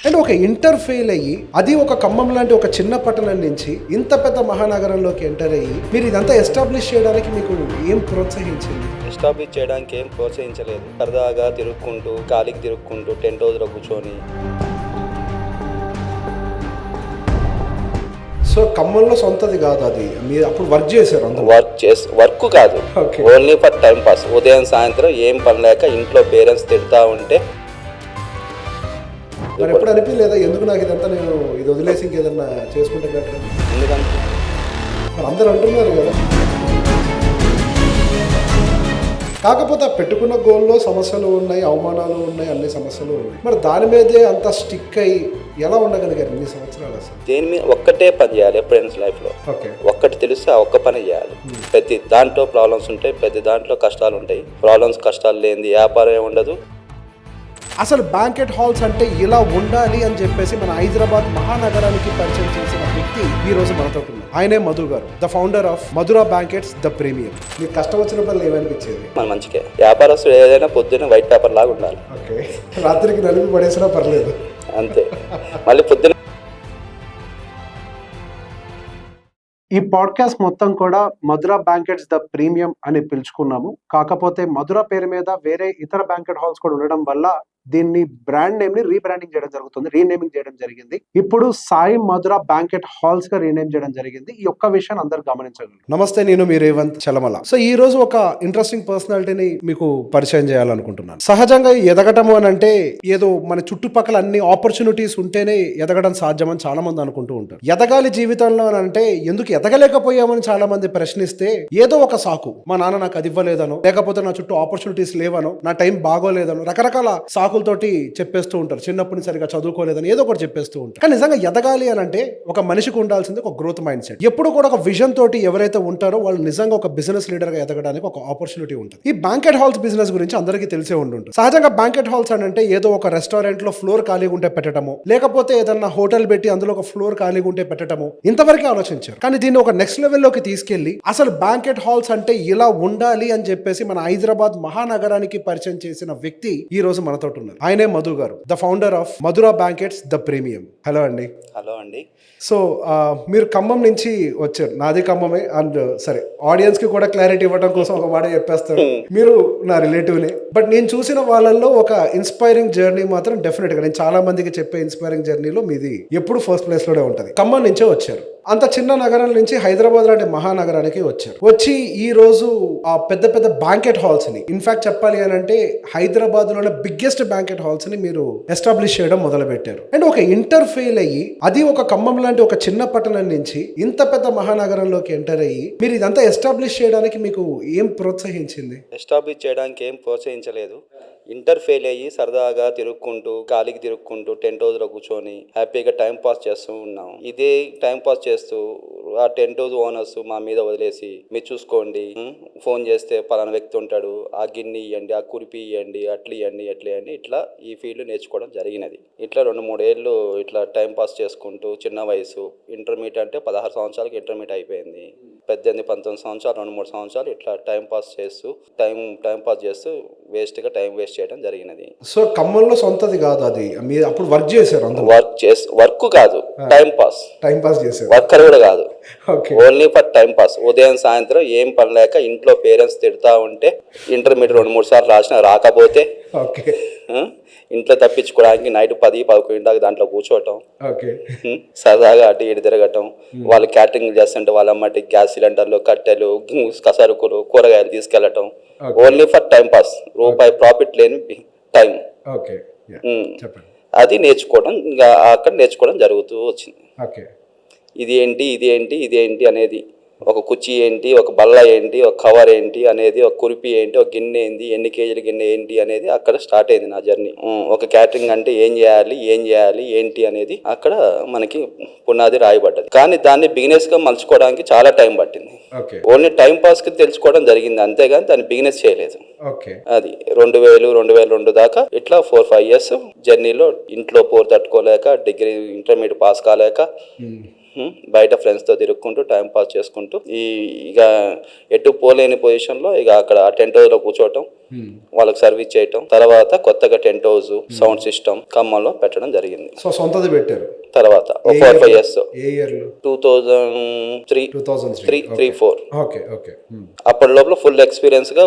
And ఒక inter fail అయ్యి అది ఒక ఖమ్మం లాంటి ఒక చిన్న పట్టణం నుంచి ఇంత పెద్ద మహానగరంలోకి ఎంటర్ అయ్యి మీరు ఇదంతా ఎస్టాబ్లిష్ చేయడానికి మీకు ఏం ప్రోత్సహించింది? ఎస్టాబ్లిష్ చేయడానికి ఏం ప్రోత్సహించలేదు. సరదాగా తిరుక్కుంటూ గాలికి తిరుక్కుంటూ టెంట్ హౌస్లో కూర్చొని. సో ఖమ్మంలో సొంతది కాదు అది, మీరు అప్పుడు వర్క్ చేశారు అందులో? వర్క్ కాదు, ఓన్లీ ఫర్ టైం పాస్. ఉదయం సాయంత్రం ఏం పని లేక ఇంట్లో పేరెంట్స్ తిడతా ఉంటే మరి ఎప్పుడు అనిపించలేదా ఎందుకు నాకు ఇదంతా, నేను ఇది వదిలేసి ఇంకేదన్నా చేసుకుంటే బెటర్? ఎందుకంటే మరి అందరూ అంటున్నారు కదా. కాకపోతే ఆ పెట్టుకున్న గోల్లో సమస్యలు ఉన్నాయి, అవమానాలు ఉన్నాయి, అన్ని సమస్యలు ఉన్నాయి. మరి దాని మీదే అంత స్టిక్ అయ్యి ఎలా ఉండగలిగారు ఇన్ని సంవత్సరాలు? అసలు దేని మీద ఒక్కటే పని చేయాలి ఫ్రెండ్స్ లైఫ్లో. ఒక్కటి తెలిస్తే ఆ ఒక్క పని చేయాలి. ప్రతి దాంట్లో ప్రాబ్లమ్స్ ఉంటాయి, ప్రతి దాంట్లో కష్టాలు ఉంటాయి. ప్రాబ్లమ్స్ కష్టాలు లేనిది వ్యాపారం ఉండదు. అసలు బ్యాంకెట్ హాల్స్ అంటే ఇలా ఉండాలి అని చెప్పేసి మన హైదరాబాద్ మహానగరానికి పరిచయం చేసిన వ్యక్తి ఈ రోజు మనతో ఉన్నారు. ఆయనే Madhu garu, the founder of Madhura banquets the premium. మీకు కష్టం వచ్చినప్పుడు ఏమనిపించేది? మన మంచిగా వ్యాపారస్తులు ఏదైనా పొద్దున్న వైట్ పేపర్ లాగా ఉండాలి. ఓకే, రాత్రికి నలిపి పడేసినా పర్లేదు, అంతే. మళ్ళీ పొద్దున్న ఈ పాడ్కాస్ట్ మొత్తం కూడా మధురా బ్యాంకెట్స్ ద ప్రీమియం అని పిలుచుకున్నాము. కాకపోతే మధురా పేరు మీద వేరే ఇతర బ్యాంకెట్ హాల్స్ కూడా ఉండడం వల్ల దీన్ని బ్రాండ్ నేమ్ ని రీబ్రాండింగ్ చేయడం జరుగుతుంది, రీనేమింగ్ చేయడం జరిగింది. ఇప్పుడు సాయి మధురా బ్యాంకెట్ హాల్స్ గా రీనేమ్ చేయడం జరిగింది. ఈ ఒక్క విషయాన్ని అందరూ గమనించగలరు. నమస్తే, నేను మీ రేవంత్ చలమల. సో ఈ రోజు ఒక ఇంట్రెస్టింగ్ పర్సనాలిటీని మీకు పరిచయం చేయాలనుకుంటున్నాను. సహజంగా ఎదగటము అని అంటే ఏదో మన చుట్టుపక్కల అన్ని ఆపర్చునిటీస్ ఉంటేనే ఎదగడం సాధ్యమని చాలా మంది అనుకుంటూ ఉంటారు. ఎదగాలి జీవితంలో అని అంటే ఎందుకు ఎదగలేకపోయామని చాలా మంది ప్రశ్నిస్తే ఏదో ఒక సాకు, మా నాన్న నాకు అది ఇవ్వలేదనో, లేకపోతే నా చుట్టూ ఆపర్చునిటీస్ లేవనో, నా టైం బాగోలేదనో, రకరకాల సాకులతోటి చెప్పేస్తూ ఉంటారు. చిన్నప్పటి నుంచి సరిగా చదువుకోలేదని ఏదో ఒకటి చెప్పేస్తూ ఉంటారు. కానీ నిజంగా ఎదగాలి అని అంటే ఒక మనిషికి ఉండాల్సింది ఒక గ్రోత్ మైండ్ సెట్. ఎప్పుడు కూడా ఒక విజన్ తోటి ఎవరైతే ఉంటారో వాళ్ళు నిజంగా ఒక బిజినెస్ లీడర్ గా ఎదగడానికి ఒక ఆపర్చునిటీ ఉంటుంది. ఈ బ్యాంకెట్ హాల్స్ బిజినెస్ గురించి అందరికీ తెలిసే ఉంటుంది. సహజంగా బ్యాంకెట్ హాల్స్ అని అంటే ఏదో ఒక రెస్టారెంట్ లో ఫ్లోర్ ఖాళీగా ఉంటే పెట్టడము, లేకపోతే ఏదన్నా హోటల్ పెట్టి అందులో ఒక ఫ్లోర్ ఖాళీగా ఉంటే పెట్టడము, ఇంతవరకే ఆలోచించారు. కానీ దీన్ని ఒక నెక్స్ట్ లెవెల్లోకి తీసుకెళ్లి అసలు బ్యాంకెట్ హాల్స్ అంటే ఇలా ఉండాలి అని చెప్పేసి మన హైదరాబాద్ మహానగరానికి పరిచయం చేసిన వ్యక్తి ఈ రోజు మనతో ఉన్నారు. ఆయనే Madhu garu, the founder of Madhura banquets the premium. Hello అండి. హలో అండి. సో మీరు ఖమ్మం నుంచి వచ్చారు, నాది ఖమ్మమే. అండ్ సరే, ఆడియన్స్ కి కూడా క్లారిటీ ఇవ్వడం కోసం ఒక మాట చెప్పేస్తారు, మీరు నా రిలేటివ్నే. బట్ నేను చూసిన వాళ్ళల్లో ఒక ఇన్స్పైరింగ్ జర్నీ మాత్రం డెఫినెట్ గా నేను చాలా మందికి చెప్పే ఇన్స్పైరింగ్ జర్నీలో మీది ఎప్పుడు ఫస్ట్ ప్లేస్ లోనే ఉంటుంది. ఖమ్మం నుంచే వచ్చారు, అంత చిన్న నగరం నుంచి హైదరాబాద్ లాంటి మహానగరానికి వచ్చారు. వచ్చి ఈ రోజు ఆ పెద్ద పెద్ద బ్యాంకెట్ హాల్స్ ని, ఇన్ఫాక్ట్ చెప్పాలి అని అంటే హైదరాబాద్ లోనే బిగ్గెస్ట్ బ్యాంకెట్ హాల్స్ ని మీరు ఎస్టాబ్లిష్ చేయడం మొదలు పెట్టారు. అండ్ ఒక ఇంటర్ ఫెయిల్ అయ్యి అది ఒక ఖమ్మం లాంటి ఒక చిన్న పట్టణం నుంచి ఇంత పెద్ద మహానగరంలోకి ఎంటర్ అయ్యి మీరు ఇదంతా ఎస్టాబ్లిష్ చేయడానికి మీకు ఏం ప్రోత్సహించింది? ఎస్టాబ్లిష్ చేయడానికి ఏం ప్రోత్సహించలేదు. ఇంటర్ ఫెయిల్ అయ్యి సరదాగా తిరుక్కుంటూ గాలికి తిరుక్కుంటూ టెంట్ హౌస్లో కూర్చొని హ్యాపీగా టైం పాస్ చేస్తూ ఉన్నాం. ఇదే టైం పాస్ చేస్తూ ఆ టెంట్ హౌస్ ఓనర్స్ మా మీద వదిలేసి మీరు చూసుకోండి, ఫోన్ చేస్తే పలానా వ్యక్తి ఉంటాడు, ఆ గిన్నె ఇవ్వండి, ఆ కురిపి ఇవ్వండి, అట్లా ఇవ్వండి, ఎట్లా ఇవ్వండి, ఇట్లా ఈ ఫీల్డ్ నేర్చుకోవడం జరిగినది. ఇట్లా 2-3 ఏళ్ళు ఇట్లా టైం పాస్ చేసుకుంటూ, చిన్న వయసు ఇంటర్మీడియట్ అంటే 16 సంవత్సరాలకి ఇంటర్మీడియట్ అయిపోయింది. 18-19 సంవత్సరాలు 2-3 సంవత్సరాలు ఇట్లా టైం పాస్ చేస్తూ వేస్ట్గా టైం వేస్ట్ చేయడం జరిగినది. సో ఖమ్మంలో సొంతది కాదు అది, మీరు అప్పుడు వర్క్ చేశారు? వర్క్ కాదు, టైం పాస్ చేశారు. వర్కర్ కూడా కాదు, ఓన్లీ ఫర్ టైం పాస్. ఉదయం సాయంత్రం ఏం పని లేక ఇంట్లో పేరెంట్స్ తిడతా ఉంటే ఇంటర్మీడియట్ 2-3 సార్లు రాసిన, రాకపోతే ఇంట్లో తప్పించుకోవడానికి నైట్ 10-11 దాకా దాంట్లో కూర్చోవటం, సరదాగా అటు ఇటు తిరగటం. వాళ్ళు క్యాటరింగ్ చేస్తుంటే వాళ్ళ అమ్మటి గ్యాస్ సిలిండర్లు, కట్టెలు, సరుకులు, కూరగాయలు తీసుకెళ్లటం, ఓన్లీ ఫర్ టైం పాస్. రూపాయి ప్రాఫిట్ లేని టైం. అది నేర్చుకోవడం, ఇంకా అక్కడ నేర్చుకోవడం జరుగుతూ వచ్చింది. ఇదేంటి అనేది, ఒక కుర్చీ ఏంటి, ఒక బల్ల ఏంటి, ఒక కవర్ ఏంటి అనేది, ఒక కురిపి ఏంటి, ఒక గిన్నె ఏంటి, ఎన్ని కేజీల గిన్నె ఏంటి అనేది అక్కడ స్టార్ట్ అయింది నా జర్నీ. ఒక క్యాటరింగ్ అంటే ఏం చేయాలి ఏంటి అనేది అక్కడ మనకి పునాది రాయబడ్డది. కానీ దాన్ని బిజినెస్ గా మలుచుకోవడానికి చాలా టైం పట్టింది. ఓన్లీ టైం పాస్ కి తెలుసుకోవడం జరిగింది, అంతేగాని దాన్ని బిజినెస్ చేయలేదు. అది 2000-2002 దాకా ఇట్లా 4-5 ఇయర్స్ జర్నీలో ఇంట్లో పోరు తట్టుకోలేక, డిగ్రీ ఇంటర్మీడియట్ పాస్ కాలేక, బయట ఫ్రెండ్స్తో తిరుక్కుంటూ టైం పాస్ చేసుకుంటూ ఇక ఎటు పోలేని పొజిషన్లో ఇక అక్కడ టెంట్ హౌస్లో కూర్చోవటం, వాళ్ళకి సర్వీస్ చేయటం. తర్వాత కొత్తగా టెంట్ హౌస్ సౌండ్ సిస్టమ్ ఖమ్మంలో పెట్టడం జరిగింది. సో సొంతది పెట్టారు తర్వాత 4-5 years ఏ ఇయర్లో? 2003-4. Okay okay. అప్పటి లోపల ఫుల్ ఎక్స్పీరియన్స్ గా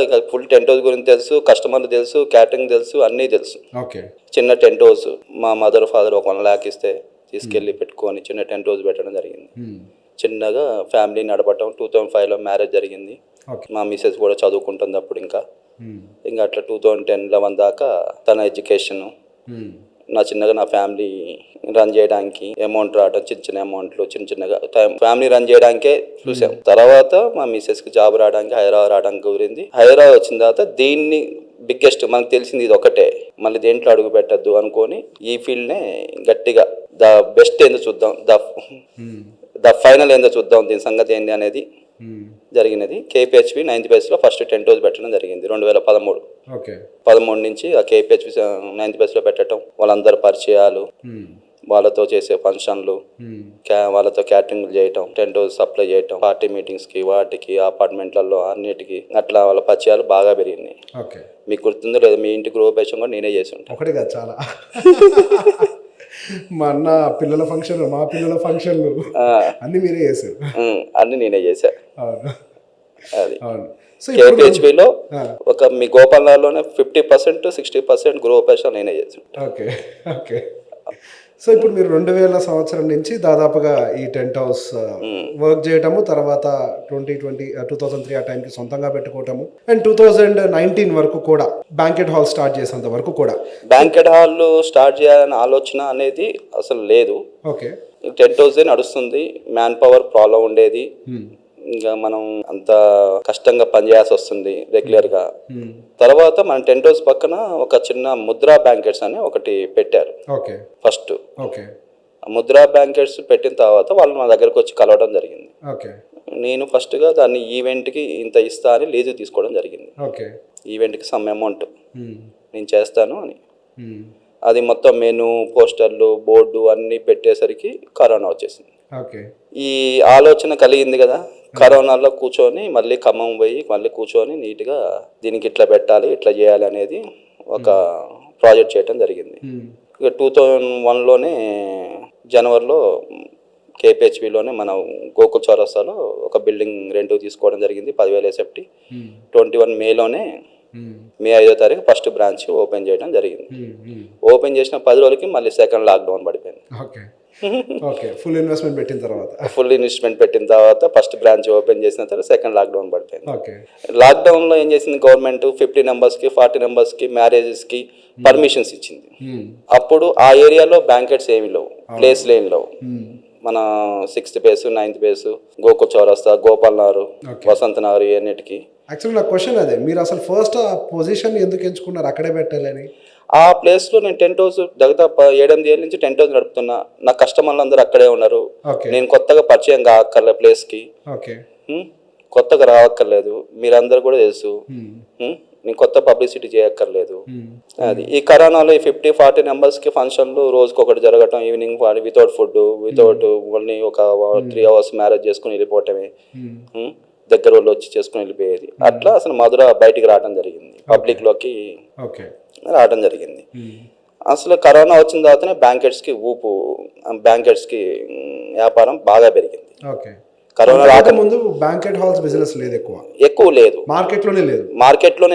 ఇక ఫుల్ టెంట్ హౌస్ గురించి తెలుసు, కస్టమర్లు తెలుసు, క్యాటరింగ్ తెలుసు, అన్నీ తెలుసు. ఓకే. చిన్న టెంట్ హౌస్ మా మదర్ ఫాదర్ ఒక 1 lakh ఇస్తే తీసుకెళ్లి పెట్టుకొని చిన్న టెంట్ హౌస్ పెట్టడం జరిగింది. చిన్నగా ఫ్యామిలీ నడపటం. 2005లో మ్యారేజ్ జరిగింది. మా మిసెస్ కూడా చదువుకుంటుంది అప్పుడు. ఇంకా అట్లా 2010-11 దాకా తన ఎడ్యుకేషన్, నా ఫ్యామిలీ రన్ చేయడానికి అమౌంట్ రావడం, చిన్న అమౌంట్లు చిన్నగా ఫ్యామిలీ రన్ చేయడానికే చూసాం. తర్వాత మా మిసెస్కి జాబ్ రావడానికి హైదరాబాద్ రావడానికి కుదిరింది. హైదరాబాద్ వచ్చిన తర్వాత దీన్ని బిగ్గెస్ట్ మనకు తెలిసింది ఇది ఒకటే, మళ్ళీ దేంట్లో అడుగు పెట్టద్దు అనుకొని ఈ ఫీల్డ్నే గట్టిగా ద బెస్ట్ ఏందో చూద్దాం, ద ఫైనల్ ఏందో చూద్దాం, దీని సంగతి ఏంటి అనేది జరిగినది. KPHP 9th బేస్లో ఫస్ట్ టెంట్ హౌస్ పెట్టడం జరిగింది 2013. 13 నుంచి ఆ KPHP 9th బేస్లో పెట్టడం, వాళ్ళందరూ పరిచయాలు, వాళ్ళతో చేసే ఫంక్షన్లు, వాళ్ళతో క్యాటరింగ్ చేయటం, టెంట్ హౌస్ సప్లై చేయటం, పార్టీ మీటింగ్స్కి, వాటికి, అపార్ట్మెంట్లలో అన్నిటికీ అట్లా వాళ్ళ పరిచయాలు బాగా పెరిగినాయి. మీకు గుర్తుందో లేదు, మీ ఇంటి గృహప్రవేశం కూడా నేనే చేసి ఉంటాను. ఒకటి కాదు, చాలా. మా అన్న పిల్లల ఫంక్షన్, మా పిల్లల ఫంక్షన్లు అన్ని మీరే చేశారు. అన్ని నేనే చేశా. అది సో KPHPలో ఒక మీ గోపాలలోనే 50%-60% గృహప్రవేశం నేనే చేసి ఉంటాను. Okay okay. సో ఇప్పుడు మీరు 2000 సంవత్సరం నుంచి దాదాపుగా ఈ టెంట్ హౌస్ వర్క్ చేయటము, తర్వాత 2003 ఆ టైంకి సొంతంగా పెట్టుకోవటము, అండ్ 2019 వరకు కూడా బ్యాంకెట్ హాల్ స్టార్ట్ చేసేంత వరకు కూడా. బ్యాంకెట్ హాల్ స్టార్ట్ చేయాలనే ఆలోచన అనేది అసలు లేదు. ఓకే. టెంట్ హౌసే నడుస్తుంది. మ్యాన్ పవర్ ప్రాబ్లం ఉండేది. ఇంకా మనం అంత కష్టంగా పనిచేయాల్సి వస్తుంది రెగ్యులర్గా. తర్వాత మన టెంట్ హౌస్ పక్కన ఒక చిన్న ముద్రా బ్యాంకెట్స్ అని ఒకటి పెట్టారు ఫస్ట్. ముద్రా బ్యాంకెట్స్ పెట్టిన తర్వాత వాళ్ళు మా దగ్గరకు వచ్చి కలవడం జరిగింది. నేను ఫస్ట్గా దాన్ని ఈవెంట్కి ఇంత ఇస్తా అని లీజు తీసుకోవడం జరిగింది. ఈవెంట్కి సమ్ అమౌంట్ నేను చేస్తాను అని. అది మొత్తం మెనూ, పోస్టర్లు, బోర్డు అన్నీ పెట్టేసరికి కరోనా వచ్చేసింది. ఈ ఆలోచన కలిగింది కదా, కరోనాలో కూర్చొని మళ్ళీ ఖమ్మం పోయి మళ్ళీ కూర్చొని నీట్గా దీనికి ఇట్లా పెట్టాలి, ఇట్లా చేయాలి అనేది ఒక ప్రాజెక్ట్ చేయడం జరిగింది. ఇక 2001లోనే జనవరిలో KPHPలోనే మన గోకుల్ చౌరస్తాలో ఒక బిల్డింగ్ రెంట్కి తీసుకోవడం జరిగింది. 10,000 SFT. 21 మేలోనే మే 5వ తారీఖు ఫస్ట్ బ్రాంచ్ ఓపెన్ చేయడం జరిగింది. ఓపెన్ చేసిన 10 రోజులకి మళ్ళీ సెకండ్ లాక్డౌన్ పడిపోయింది. ఫుల్ ఇన్వెస్ట్మెంట్ పెట్టిన తర్వాత ఫస్ట్ బ్రాంచ్ ఓపెన్ చేసిన తర్వాత సెకండ్ లాక్డౌన్ పడిపోయింది. లాక్డౌన్లో ఏం చేసింది గవర్నమెంట్, 50 మెంబర్స్కి 40 మెంబర్స్కి మ్యారేజెస్కి పర్మిషన్స్ ఇచ్చింది. అప్పుడు ఆ ఏరియాలో బ్యాంకెట్స్ ఏమి లేవు, ప్లేస్లు ఏమి లేవు. మన 6th base, 9th base, Gokul చౌరస్తా, గోపాల్ నగర్, వసంత నగర్, అన్నిటికీ. యాక్చువల్లీ నా క్వశ్చన్ అదే, మీరు అసలు ఫస్ట్ ఆ పొజిషన్ ఎందుకు ఎంచుకున్నారు అక్కడే పెట్టాలని? ఆ ప్లేస్లో నేను టెంట్ హౌస్ దాదాపు 7-8 ఏళ్ళ నుంచి టెంట్ హౌస్ నడుపుతున్నా. నా కస్టమర్లు అందరూ అక్కడే ఉన్నారు. నేను కొత్తగా పరిచయం కాక్కర్లే ప్లేస్కి, కొత్తగా రావక్కర్లేదు, మీరందరూ కూడా తెలుసు. నేను కొత్త పబ్లిసిటీ చేయక్కర్లేదు. అది ఈ కరోనాలో ఈ 50-40 మెంబర్స్కి ఫంక్షన్లు రోజుకి ఒకటి జరగటం, evening without food, without only ఒక 3 hours మ్యారేజ్ చేసుకుని వెళ్ళిపోవటమే, దగ్గర వాళ్ళు వచ్చి చేసుకుని వెళ్ళిపోయేది. అట్లా అసలు మధుర బయటికి రావడం జరిగింది, పబ్లిక్లోకి రావడం జరిగింది. అసలు కరోనా వచ్చిన తర్వాతనే బ్యాంకెట్స్కి వ్యాపారం బాగా పెరిగింది. కరోనా రాకముందు బ్యాంకెట్ హాల్స్ బిజినెస్ లేదు, ఎక్కువ లేదు, మార్కెట్లోనే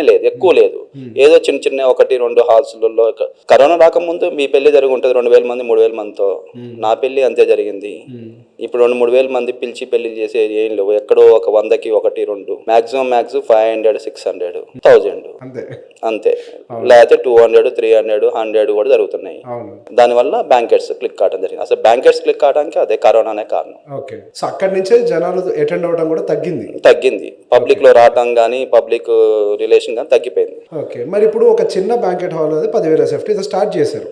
లేదు, ఎక్కువ లేదు. ఏదో చిన్న 1-2 హాల్స్లలో. కరోనా రాకముందు మీ పెళ్లి జరిగి ఉంటుంది 2,000 మంది 3,000 మందితో. నా పెళ్లి అంతే జరిగింది. ఇప్పుడు 2-3,000 మంది పిలిచి పెళ్లి చేసేది ఏం లేవు. ఎక్కడో ఒక 100కి 1-2, మాక్సిమం 500-600 1000 అంతే. లేకపోతే 200-300 100 కూడా జరుగుతున్నాయి. దానివల్ల బ్యాంకెట్స్ క్లిక్ కావడం జరిగింది. అసలు బ్యాంకెట్స్ క్లిక్ కావడానికి అదే కరోనానే కారణం. అక్కడి నుంచే జనాలు అటెండ్ అవ్వడం కూడా తగ్గింది. పబ్లిక్ లో రావటం కానీ పబ్లిక్ రిలేషన్ కానీ తగ్గిపోయింది. ఓకే, మరి ఇప్పుడు ఒక చిన్న బ్యాంకెట్ హాల్ అది 10,000 SFT స్టార్ట్ చేశారు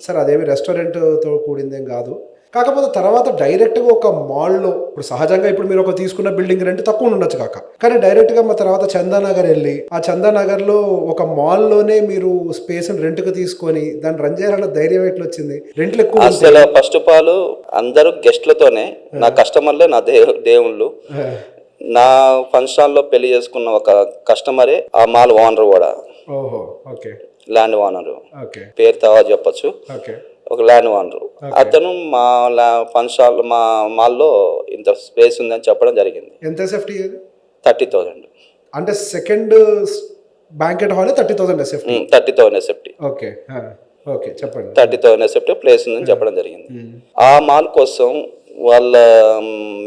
సార్. అదేమి రెస్టారెంట్తో కూడిందేం కాదు. కాకపోతే తర్వాత డైరెక్ట్గా ఒక మాల్లో, ఇప్పుడు సహజంగా ఇప్పుడు మీరు ఒక తీసుకున్న బిల్డింగ్ రెంట్ తక్కువ ఉండొచ్చు కానీ డైరెక్ట్గా మా తర్వాత చందానగర్ వెళ్ళి ఆ చందానగర్లో ఒక మాల్లోనే మీరు స్పేస్ రెంట్కి తీసుకొని దాన్ని రన్ చేయాలన్న ధైర్యం ఎట్లా వచ్చింది? రెంట్లు ఎక్కువ అసలు ఫస్ట్ ఆఫ్ ఆల్ అందరూ గెస్ట్లతోనే, నా కస్టమర్లే నా దేవుళ్ళు. నా ఫంక్షన్ లో పెళ్లి చేసుకున్న ఒక కస్టమరే ఆ మాల్ ఓనర్ కూడా. ఓహో, ఓకే. ల్యాండ్ ఓనర్, ఓకే, పేరు తవా చెప్పచ్చు. ఓకే, ఒక ల్యాండ్ ఓనర్ అతను మా ఫంక్షన్ మా మాల్లో ఇంత స్పేస్ ఉందని చెప్పడం జరిగింది. ఎంత SFT? 30,000. అంటే second banquet hall 30,000 SFT. 30,000 SFT. Okay, okay, చెప్పండి. 30,000 SFT ప్లేస్ ఉందని చెప్పడం జరిగింది. ఆ మాల్ కోసం వాళ్ళ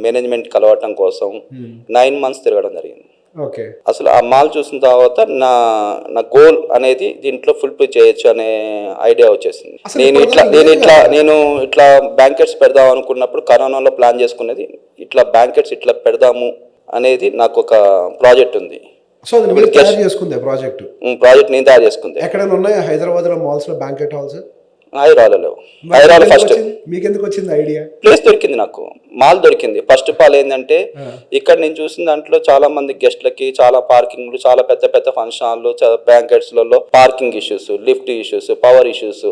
మేనేజ్మెంట్ కలవటం కోసం 9 months తిరగడం జరిగింది. ఓకే. అసలు ఆ మాల్ చూసిన తర్వాత నా గోల్ అనేది దీంట్లో ఫుల్ఫిల్ చేయొచ్చు అనే ఐడియా వచ్చేసింది. నేను ఇట్లా బ్యాంకెట్స్ పెడదాం అనుకున్నప్పుడు కరోనాలో ప్లాన్ చేసుకునేది ఇట్లా బ్యాంకెట్స్ ఇట్లా పెడదాము అనేది నాకు ఒక ప్రాజెక్ట్ ఉంది. సో అది మీరు తయారు చేసుకుందే ప్రాజెక్ట్ నేను తయారు చేసుకుంది. ఎక్కడైనా ఉన్నాయా హైదరాబాద్లో మాల్స్ లో బ్యాంకెట్ హాల్స్? హైదరాబాద్ ఫస్ట్. మీకు ఎందుకు వచ్చింది ఐడియా? ప్లేస్ దొరికింది, నాకు మాల్ దొరికింది. ఫస్ట్ ఆఫ్ ఆల్ ఏంటంటే ఇక్కడ నేను చూసిన దాంట్లో చాలా మంది గెస్ట్లకి చాలా పార్కింగ్లు, చాలా పెద్ద పెద్ద ఫంక్షన్ హాల్లో, బ్యాంకెట్స్లలో parking issues, lift issues, power issues,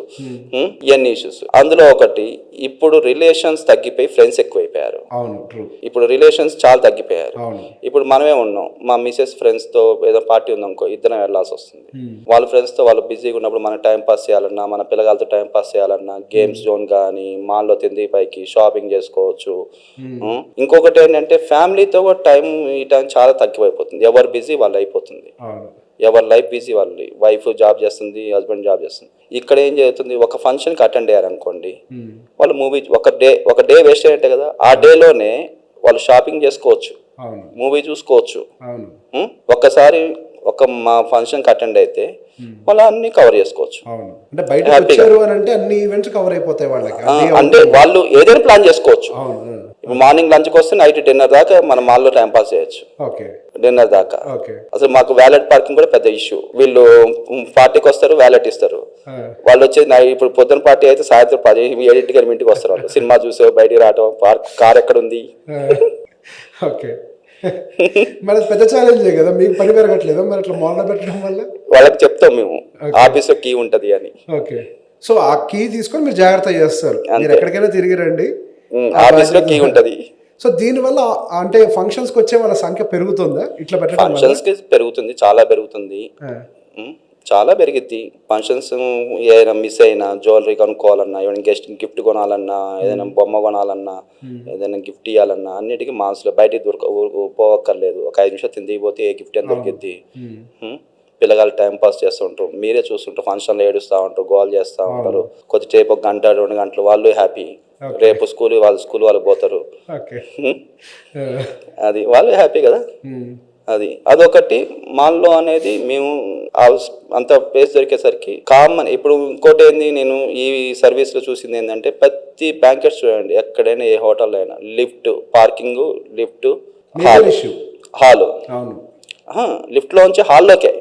ఇవన్నీ ఇష్యూస్. అందులో ఒకటి ఇప్పుడు రిలేషన్స్ తగ్గిపోయి ఫ్రెండ్స్ ఎక్కువైపోయారు. ఇప్పుడు రిలేషన్స్ చాలా తగ్గిపోయారు. ఇప్పుడు మనమే ఉన్నాం, మా మిసెస్ ఫ్రెండ్స్ తో ఏదో పార్టీ ఉందనుకో, ఇద్దరం వెళ్లాల్సి వస్తుంది. వాళ్ళ ఫ్రెండ్స్ తో వాళ్ళు బిజీగా ఉన్నప్పుడు మనం టైం పాస్ చేయాలన్నా, మన పిల్లగాలతో టైం పాస్ చేయాలన్నా, గేమ్స్ జోన్ కానీ మాల్లో తింది పైకి షాపింగ్ చేసుకోవచ్చు. ఇంకొకటి ఏంటంటే ఫ్యామిలీతో కూడా టైం చాలా తక్కువైపోతుంది. ఎవరు బిజీ వాళ్ళు అయిపోతుంది. ఎవరి లైఫ్ బిజీ వాళ్ళు. వైఫ్ జాబ్ చేస్తుంది, హస్బెండ్ జాబ్ చేస్తుంది. ఇక్కడ ఏం జరుగుతుంది, ఒక ఫంక్షన్కి అటెండ్ అయ్యారనుకోండి, వాళ్ళు మూవీ ఒక డే వేస్ట్ అయ్యంటే కదా, ఆ డేలోనే వాళ్ళు షాపింగ్ చేసుకోవచ్చు, మూవీ చూసుకోవచ్చు. ఒక్కసారి మా ఫంక్షన్కి అటెండ్ అయితే వాళ్ళు అన్ని కవర్ చేసుకోవచ్చు. అంటే బయట వచ్చారు అని అంటే అన్ని ఈవెంట్స్ కవర్ అయిపోతాయి వాళ్ళకి. అంటే వాళ్ళు ఏదైనా ప్లాన్ చేసుకోవచ్చు. ఇప్పుడు మార్నింగ్ లంచ్కి వస్తే నైట్ డిన్నర్ దాకా మన మాల్లో టైం పాస్ చేయొచ్చు. డిన్నర్ దాకా. అసలు మాకు వ్యాలెట్ పార్కింగ్ కూడా పెద్ద ఇష్యూ. వీళ్ళు పార్టీకి వస్తారు, వ్యాలెట్ ఇస్తారు. వాళ్ళు వచ్చేది ఇప్పుడు పొద్దున పార్టీ అయితే సాయంత్రం 10-7 వస్తారు. వాళ్ళు సినిమా చూసే బయటికి రావటం, కార్ ఎక్కడ ఉంది. ఓకే, మరి పెద్ద ఛాలెంజ్ కదా, మీకు పని పెరగట్లేదా మరి అట్లా మాల్లో పెట్టడం వల్ల? వాళ్ళకి చెప్తాం మేము, ఆఫీస్ లో కీ ఉంటది అని. ఓకే, సో ఆ కీ తీసుకొని మీరు జాగ్రత్త చేస్తారు. మీరు ఎక్కడికైనా తిరిగి రండి, ఆఫీస్ లో కీ ఉంటది. సో దీని వల్ల అంటే ఫంక్షన్స్ కి వచ్చే వాళ్ళ సంఖ్య పెరుగుతుందా ఇట్లా పెట్టడం? ఫంక్షన్స్ కి పెరుగుతుంది, చాలా పెరుగుతుంది, చాలా పెరిగిద్ది. ఫంక్షన్స్ ఏదైనా మిస్ అయినా, జ్యువెలరీ కొనుక్కోవాలన్నా, ఏమైనా గెస్ట్ గిఫ్ట్ కొనాలన్నా, ఏదైనా బొమ్మ కొనాలన్నా, ఏదైనా గిఫ్ట్ ఇవ్వాలన్నా అన్నిటికీ మాల్స్లో బయటికి పోవక్కర్లేదు. ఒక 5 నిమిషాలు తిందికి పోతే ఏ గిఫ్ట్ అని దొరికిద్ది. పిల్లగాళ్ళు టైం పాస్ చేస్తూ ఉంటారు, మీరే చూస్తుంటారు, ఫంక్షన్లో ఏడుస్తూ ఉంటారు, గోల్ చేస్తూ ఉంటారు. కొద్దిసేపు 1 గంట 2 గంటలు వాళ్ళు హ్యాపీ. రేపు స్కూల్ వాళ్ళు పోతారు, అది వాళ్ళు హ్యాపీ కదా. అదొకటి మాల్లో అనేది మేము అంత ప్లేస్ దొరికేసరికి కామన్. ఇప్పుడు ఇంకోటి ఏంది, నేను ఈ సర్వీస్ లో చూసింది ఏంటంటే ప్రతి బ్యాంకెట్స్ చూడండి, ఎక్కడైనా ఏ హోటల్ అయినా lift, parking, lift, hall. Lift లోంచి హాల్లోకే,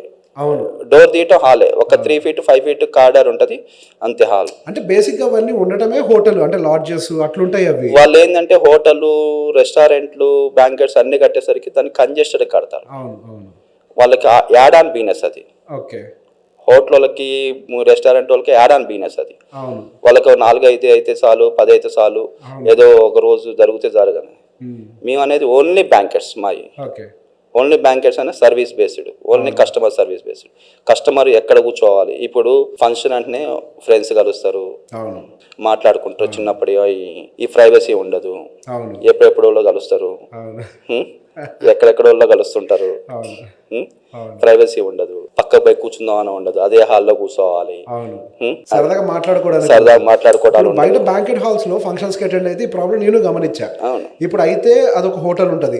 డోర్ తీయటం హాలే. ఒక 3 feet 5 feet కారిడార్ ఉంటది, అంతే హాల్. అంటే బేసిక్ గా అవన్నీ ఉండటమే హోటల్, అంటే లాడ్జెస్ అట్లుంటాయి అవి. వాళ్ళు ఏంటంటే హోటల్, రెస్టారెంట్లు, బ్యాంకెట్స్ అన్ని కట్టేసరికి దాన్ని కంజెస్టెడ్ కడతారు. వాళ్ళకి యాడ్ ఆన్ బిజినెస్ అది. హోటల్ వాళ్ళకి, రెస్టారెంట్ వాళ్ళకి యాడ్ ఆన్ బిజినెస్ అది. వాళ్ళకి 4-5 అయితే చాలు, 10 అయితే చాలు, ఏదో ఒక రోజు జరిగితే జరగదు. మేము అనేది ఓన్లీ బ్యాంకెట్స్ మాయి. ఓన్లీ బ్యాంకెట్స్ అనే service based, only customer service based. Customer ఎక్కడ కూర్చోవాలి, ఇప్పుడు ఫంక్షన్ అంటేనే ఫ్రెండ్స్ కలుస్తారు, మాట్లాడుకుంటారు. చిన్నప్పుడు ఈ ప్రైవసీ ఉండదు, ఎప్పుడెప్పుడో కలుస్తారు, ఎక్కడెక్కడో కలుస్తుంటారు, ప్రైవసీ ఉండదు. పక్క పోయి కూర్చుందాం అని ఉండదు, అదే హాల్లో కూర్చోవాలి, సరదాగా మాట్లాడుకోవడానికి. బయట బ్యాంకెట్ హాల్స్ లో ఫంక్షన్స్ కి అటెండ్ అయితే ఈ ప్రాబ్లం నేను గమనించా. ఇప్పుడు అయితే అదొక హోటల్ ఉంటది,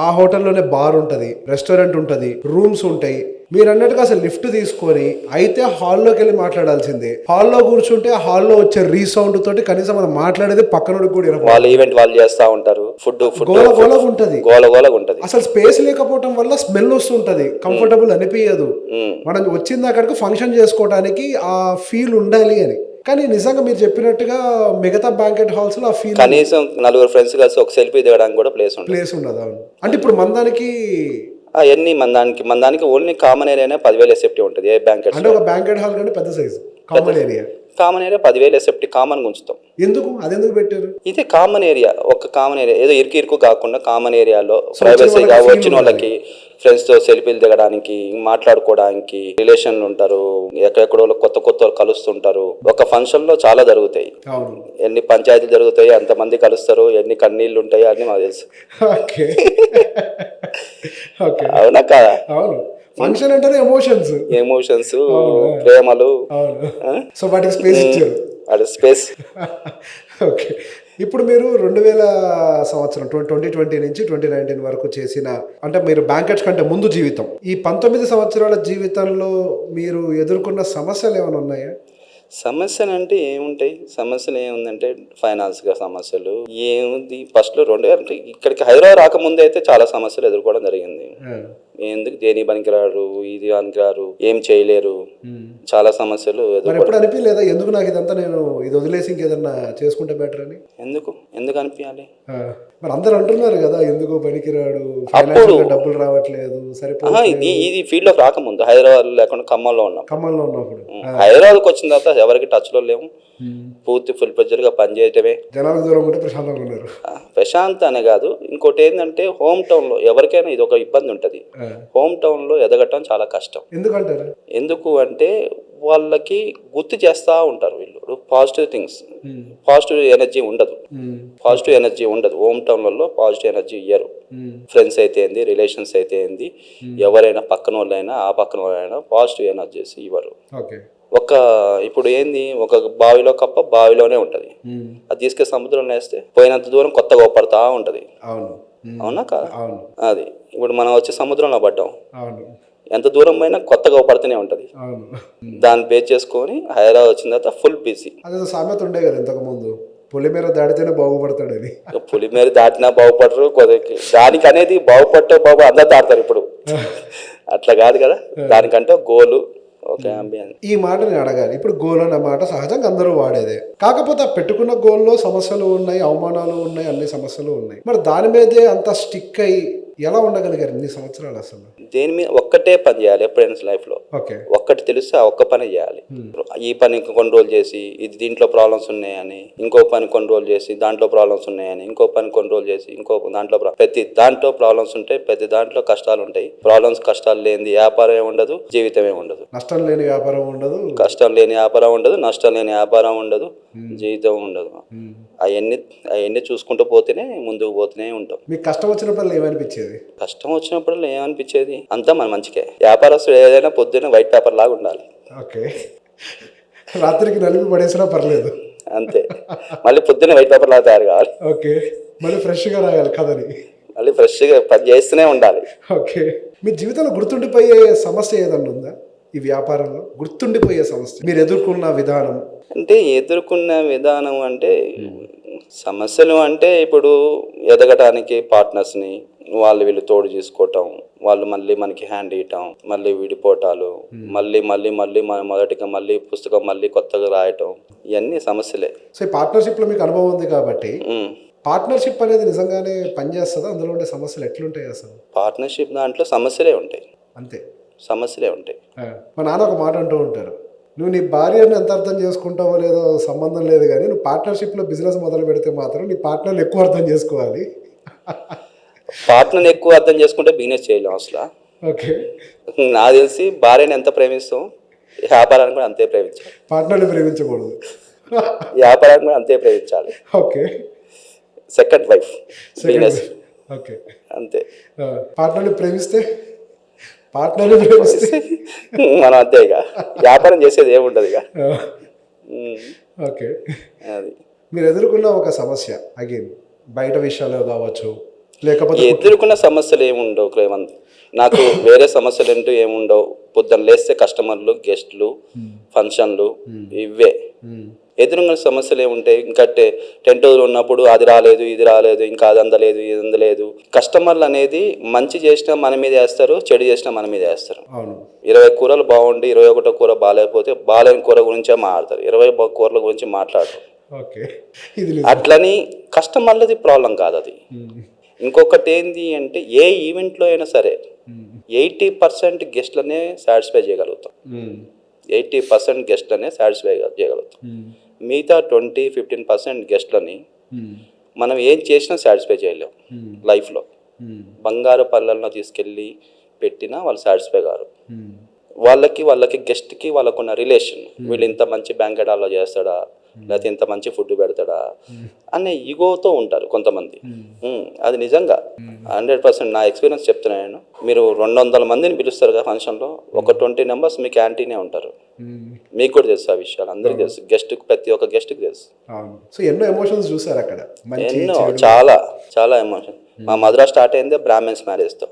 ఆ హోటల్లోనే బార్ ఉంటది, రెస్టారెంట్ ఉంటది, రూమ్స్ ఉంటాయి. మీరు అన్నట్టుగా అసలు లిఫ్ట్ తీసుకొని అయితే హాల్లోకి వెళ్ళి మాట్లాడాల్సిందే. హాల్లో కూర్చుంటే ఆ హాల్లో వచ్చే రీసౌండ్ తోటి కనీసం మనం మాట్లాడేది పక్కనోడికి కూడా వినపడదు. వాళ్ళు ఈవెంట్ వాళ్ళు చేస్తా ఉంటారు, ఫుడ్ గోల గోలగా ఉంటది, గోలగోలగా ఉంటది. అసలు స్పేస్ లేకపోవడం వల్ల స్మెల్ వస్తుంటది, కంఫర్టబుల్ అనిపించదు. మనం వచ్చింది అక్కడికి ఫంక్షన్ చేసుకోవడానికి ఆ ఫీల్ ఉండాలి అని. కానీ నిజంగా మీరు చెప్పినట్టుగా మిగతా బ్యాంకెట్ హాల్స్ లో ఆ ఫీల్ కనీసం నలుగురు ఫ్రెండ్స్ కలిసి ఒక సెల్ఫీ దిగడానికి కూడా ప్లేస్ ఉండదు. అవును. అంటే ఇప్పుడు మందానికి అవన్నీ మందానికి ఓన్లీ కామన్ ఏరియానే 10,000 ఎస్ఎఫ్టీ ఉంటుంది. ఏ బ్యాంకెట్ అంటే ఒక బ్యాంకెట్ హాల్ కంటే పెద్ద size common area 10,000 SFT common ఉంచుతాం. ఎందుకు అదెందుకు పెట్టారు? ఇది కామన్ ఏరియా, ఒక కామన్ ఏరియా, ఏదో ఇరుకు కాకుండా కామన్ ఏరియాలో ప్రైవసీగా వచ్చిన వాళ్ళకి ఫ్రెండ్స్ తో సెల్ఫీలు దిగడానికి, మాట్లాడుకోవడానికి, రిలేషన్లు ఉంటారు, ఎక్కడెక్కడో కొత్త కొత్త కలుస్తుంటారు. ఒక ఫంక్షన్ లో చాలా జరుగుతాయి. ఎన్ని పంచాయతీలు జరుగుతాయి, ఎంతమంది కలుస్తారు, ఎన్ని కన్నీళ్లు ఉంటాయి అన్ని మాకు తెలుసు. అవునా కాదా? ఫంక్షన్ అంటేనే ఎమోషన్స్ ప్రేమలు. సో వాటికి స్పేస్ ఇచ్చారు. స్పేస్. ఓకే. ఇప్పుడు మీరు 2000 సంవత్సరం 2020 నుంచి 2019 వరకు చేసిన, అంటే మీరు బ్యాంకెట్స్ కంటే ముందు జీవితం, ఈ 19 సంవత్సరాల జీవితంలో మీరు ఎదుర్కొన్న సమస్యలు ఏమైనా ఉన్నాయా? సమస్యలు అంటే ఏముంటాయి? సమస్యలు ఏముందంటే ఫైనాన్స్గా సమస్యలు ఏముంది. ఫస్ట్లో 2000 ఇక్కడికి హైదరాబాద్ రాకముందు అయితే చాలా సమస్యలు ఎదుర్కోవడం జరిగింది. ఎందుకు దేని పనికిరారు, ఇది పనికిరారు, ఏం చేయలేరు, చాలా సమస్యలు ఎప్పుడు అనిపించలేదా ఎందుకు నాకు ఇదంతా, నేను ఇది వదిలేసి ఇంకేదన్నా చేసుకుంటే బెటర్ అని? ఎందుకు అనిపించాలి? మరి అందరు అంటున్నారు కదా ఎందుకు పనికిరాడు, డబ్బులు రావట్లేదు, సరిపోయి. ఇది ఫీల్డ్ లోకి రాకముందు హైదరాబాద్ లేకుండా ఖమ్మంలో ఉన్నప్పుడు హైదరాబాద్కి వచ్చిన తర్వాత ఎవరికి టచ్ లో లేము. పూర్తి ఫుల్ ప్రెజర్ గా పనిచేయటమే. జనాలకు దూరం ఉంటే ప్రశాంతంగా ఉన్నారు. ప్రశాంత్ అనే కాదు, ఇంకోటి ఏంటంటే హోమ్ టౌన్ లో ఎవరికైనా ఇది ఒక ఇబ్బంది ఉంటది. హోమ్ టౌన్ లో ఎదగటం చాలా కష్టం. ఎందుకు అంటే వాళ్ళకి గుర్తు చేస్తూ ఉంటారు వీళ్ళు పాజిటివ్ థింగ్స్. పాజిటివ్ ఎనర్జీ ఉండదు హోమ్ టౌన్లలో. పాజిటివ్ ఎనర్జీ ఇయ్యరు. ఫ్రెండ్స్ అయితే ఏంది, రిలేషన్స్ అయితే ఏంది, ఎవరైనా పక్కన వాళ్ళైనా ఆ పక్కన వాళ్ళైనా పాజిటివ్ ఎనర్జీస్ ఇవ్వరు. ఇప్పుడు ఏంది, ఒక బావిలో కప్ప బావిలోనే ఉంటది, అది తీసుకెళ్ళి సముద్రంలో వేస్తే పోయినంత దూరం కొత్తగా ఓపడతా ఉంటది. అవునా కాదు? అది ఇప్పుడు మనం వచ్చి సముద్రంలో పడ్డాం, ఎంత దూరం పోయినా కొత్తగా పడుతూనే ఉంటది. దాన్ని బేస్ చేసుకొని హైదరాబాద్ వచ్చిన తర్వాత ఫుల్ బిజీ. అదే సామెత ఉండే కదా ఇంతకు ముందు, పులిమేర దాటితేనే బాగుపడతాడని. పులిమేర దాటినా బాగుపడరు, దానికి అనేది బాగుపట్టే అందరు దాడతారు ఇప్పుడు. అట్లా కాదు కదా, దానికంటే గోలు ఈ మాట నేను అడగాలి. ఇప్పుడు గోల్ అన్న మాట సహజంగా అందరూ వాడేదే, కాకపోతే ఆ పెట్టుకున్న గోల్లో సమస్యలు ఉన్నాయి, అవమానాలు ఉన్నాయి, అన్ని సమస్యలు ఉన్నాయి. మరి దాని మీదే అంత స్టిక్ అయ్యి ఎలా ఉండగలిగారు ఇన్ని సంవత్సరాలు? అసలు దేని మీద ఒక్కటే పని చేయాలి ఎప్పుడైనా లైఫ్ లో. ఒక్కటి తెలిస్తే ఆ ఒక్క పని చేయాలి. ఈ పని కొన్ని రోజులు చేసి ఇది దీంట్లో ప్రాబ్లమ్స్ ఉన్నాయని, ఇంకో పని కొన్ని రోజులు చేసి దాంట్లో ప్రాబ్లమ్స్ ఉన్నాయని, ఇంకో పని కొన్ని రోజులు చేసి ఇంకో దాంట్లో ప్రతి దాంట్లో ప్రాబ్లమ్స్ ఉంటాయి, ప్రతి దాంట్లో కష్టాలు ఉంటాయి. ప్రాబ్లమ్స్ కష్టాలు లేని వ్యాపారమే ఉండదు, జీవితమే ఉండదు. నష్టం లేని వ్యాపారం ఉండదు, కష్టం లేని వ్యాపారం ఉండదు, నష్టం లేని వ్యాపారం ఉండదు, జీవితం ఉండదు. అవన్నీ చూసుకుంటూ పోతేనే ముందుకు పోతూనే ఉంటాం. మీకు కష్టం వచ్చినప్పుడు ఏమనిపించేది? కష్టం వచ్చినప్పుడు ఏమనిపించేది, అంతా మన మంచికే. వ్యాపారస్తుడు ఏదైనా పొద్దున్న వైట్ పేపర్ లాగా ఉండాలి. ఓకే, రాత్రికి నలిపి పడేసినా పర్లేదు, అంతే. మళ్ళీ పొద్దున్న వైట్ పేపర్ లాగా తయారు కావాలి. ఓకే, మళ్ళీ ఫ్రెష్గా రాయాలి కదని, మళ్ళీ ఫ్రెష్గా పని చేస్తూనే ఉండాలి. ఓకే. మీ జీవితంలో గుర్తుండిపోయే సమస్య ఏదన్నా ఉందా ఈ వ్యాపారంలో? గుర్తుండిపోయే సమస్య మీరు ఎదుర్కొన్న విధానం అంటే సమస్యలు అంటే ఇప్పుడు ఎదగటానికి పార్ట్నర్స్ని వీళ్ళు తోడు చేసుకోవటం, వాళ్ళు మళ్ళీ మనకి హ్యాండ్ ఇవ్వటం, మళ్ళీ విడిపోవటాలు, మళ్ళీ మొదటిగా మళ్ళీ పుస్తకం మళ్ళీ కొత్తగా రాయటం, ఇవన్నీ సమస్యలే. సో ఈ పార్ట్నర్షిప్లో మీకు అనుభవం ఉంది కాబట్టి, పార్ట్నర్షిప్ అనేది నిజంగానే పనిచేస్తుందా? అందులో ఉండే సమస్యలు ఎట్లుంటాయి అసలు? పార్ట్నర్షిప్ దాంట్లో సమస్యలే ఉంటాయి, అంతే, సమస్యలే ఉంటాయి. మా నాన్న ఒక మాట అంటూ ఉంటారు, నువ్వు నీ భార్యను ఎంత అర్థం చేసుకుంటావో లేదో సంబంధం లేదు, కానీ నువ్వు పార్ట్నర్షిప్లో బిజినెస్ మొదలు పెడితే మాత్రం నీ పార్ట్నర్ని ఎక్కువ అర్థం చేసుకోవాలి. పార్ట్నర్ని ఎక్కువ అర్థం చేసుకుంటే బిజినెస్ చేయలేం అసలు. ఓకే, నాకు తెలిసి భార్యని ఎంత ప్రేమిస్తాం, వ్యాపారాన్ని కూడా అంతే ప్రేమించాలి. పార్ట్నర్ని ప్రేమించకూడదు, వ్యాపారాన్ని కూడా అంతే ప్రేమించాలి. Okay, second wife business. Okay, అంతే. పార్ట్నర్ని ప్రేమిస్తే మనం అంతే, ఇక వ్యాపారం చేసేది ఏముండదు ఇక. ఓకే, అది మీరు ఎదుర్కొన్న ఒక సమస్య, అగైన్ బయట విషయాలు కావచ్చు, లేకపోతే ఎదుర్కొన్న సమస్యలు ఏముండవు రేవంత్. నాకు వేరే సమస్యలు అంటూ ఏముండవు. పొద్దున్న లేస్తే కస్టమర్లు, గెస్ట్లు, ఫంక్షన్లు ఇవే. ఎదురున్న సమస్యలు ఏముంటాయి? ఇంకా 10 రోజులు ఉన్నప్పుడు అది రాలేదు, ఇది రాలేదు, ఇంకా అది అందలేదు, ఇది అందలేదు. కస్టమర్లు అనేది మంచి చేసినా మన మీద వేస్తారు, చెడు చేసినా మన మీద వేస్తారు. 20 కూరలు బాగుండి 21 కూర బాగాలేకపోతే బాగాలేని కూర గురించే మాట్లాడతారు, 20 కూరల గురించి మాట్లాడరు. అట్లని కస్టమర్లది ప్రాబ్లం కాదు అది. ఇంకొకటి ఏంటి అంటే, ఏ ఈవెంట్లో అయినా సరే 80% గెస్ట్లనే సాటిస్ఫై చేయగలుగుతాం. 80% గెస్ట్లనే సాటిస్ఫై చేయగలుగుతాం. మిగతా 20-15% గెస్ట్లని మనం ఏం చేసినా సాటిస్ఫై చేయలేం లైఫ్లో. బంగారు పళ్ళల్లో తీసుకెళ్ళి పెట్టినా వాళ్ళు సాటిస్ఫై కారు. వాళ్ళకి గెస్ట్కి వాళ్ళకున్న రిలేషన్, వీళ్ళు ఇంత మంచి బ్యాంకెట్ హాల్లో చేస్తాడా, లేకపోతే ఇంత మంచి ఫుడ్ పెడతాడా అనే ఈగోతో ఉంటారు కొంతమంది. అది నిజంగా 100% నా ఎక్స్పీరియన్స్ చెప్తున్నాను నేను. మీరు 200 మందిని పిలుస్తారు కదా ఫంక్షన్లో, ఒక 20 మెంబర్స్ మీ క్యాంటీనే ఉంటారు. మీకు కూడా తెలుసు ఆ విషయాలు, అందరికీ తెలుసు. గెస్ట్కి, ప్రతి ఒక్క గెస్ట్కి తెలుసు. సో ఎన్నో ఎమోషన్స్ చూసారు అక్కడ, ఎన్నో, చాలా ఎమోషన్. మా మధుర స్టార్ట్ అయిందే బ్రాహ్మిన్స్ మ్యారేజ్తో.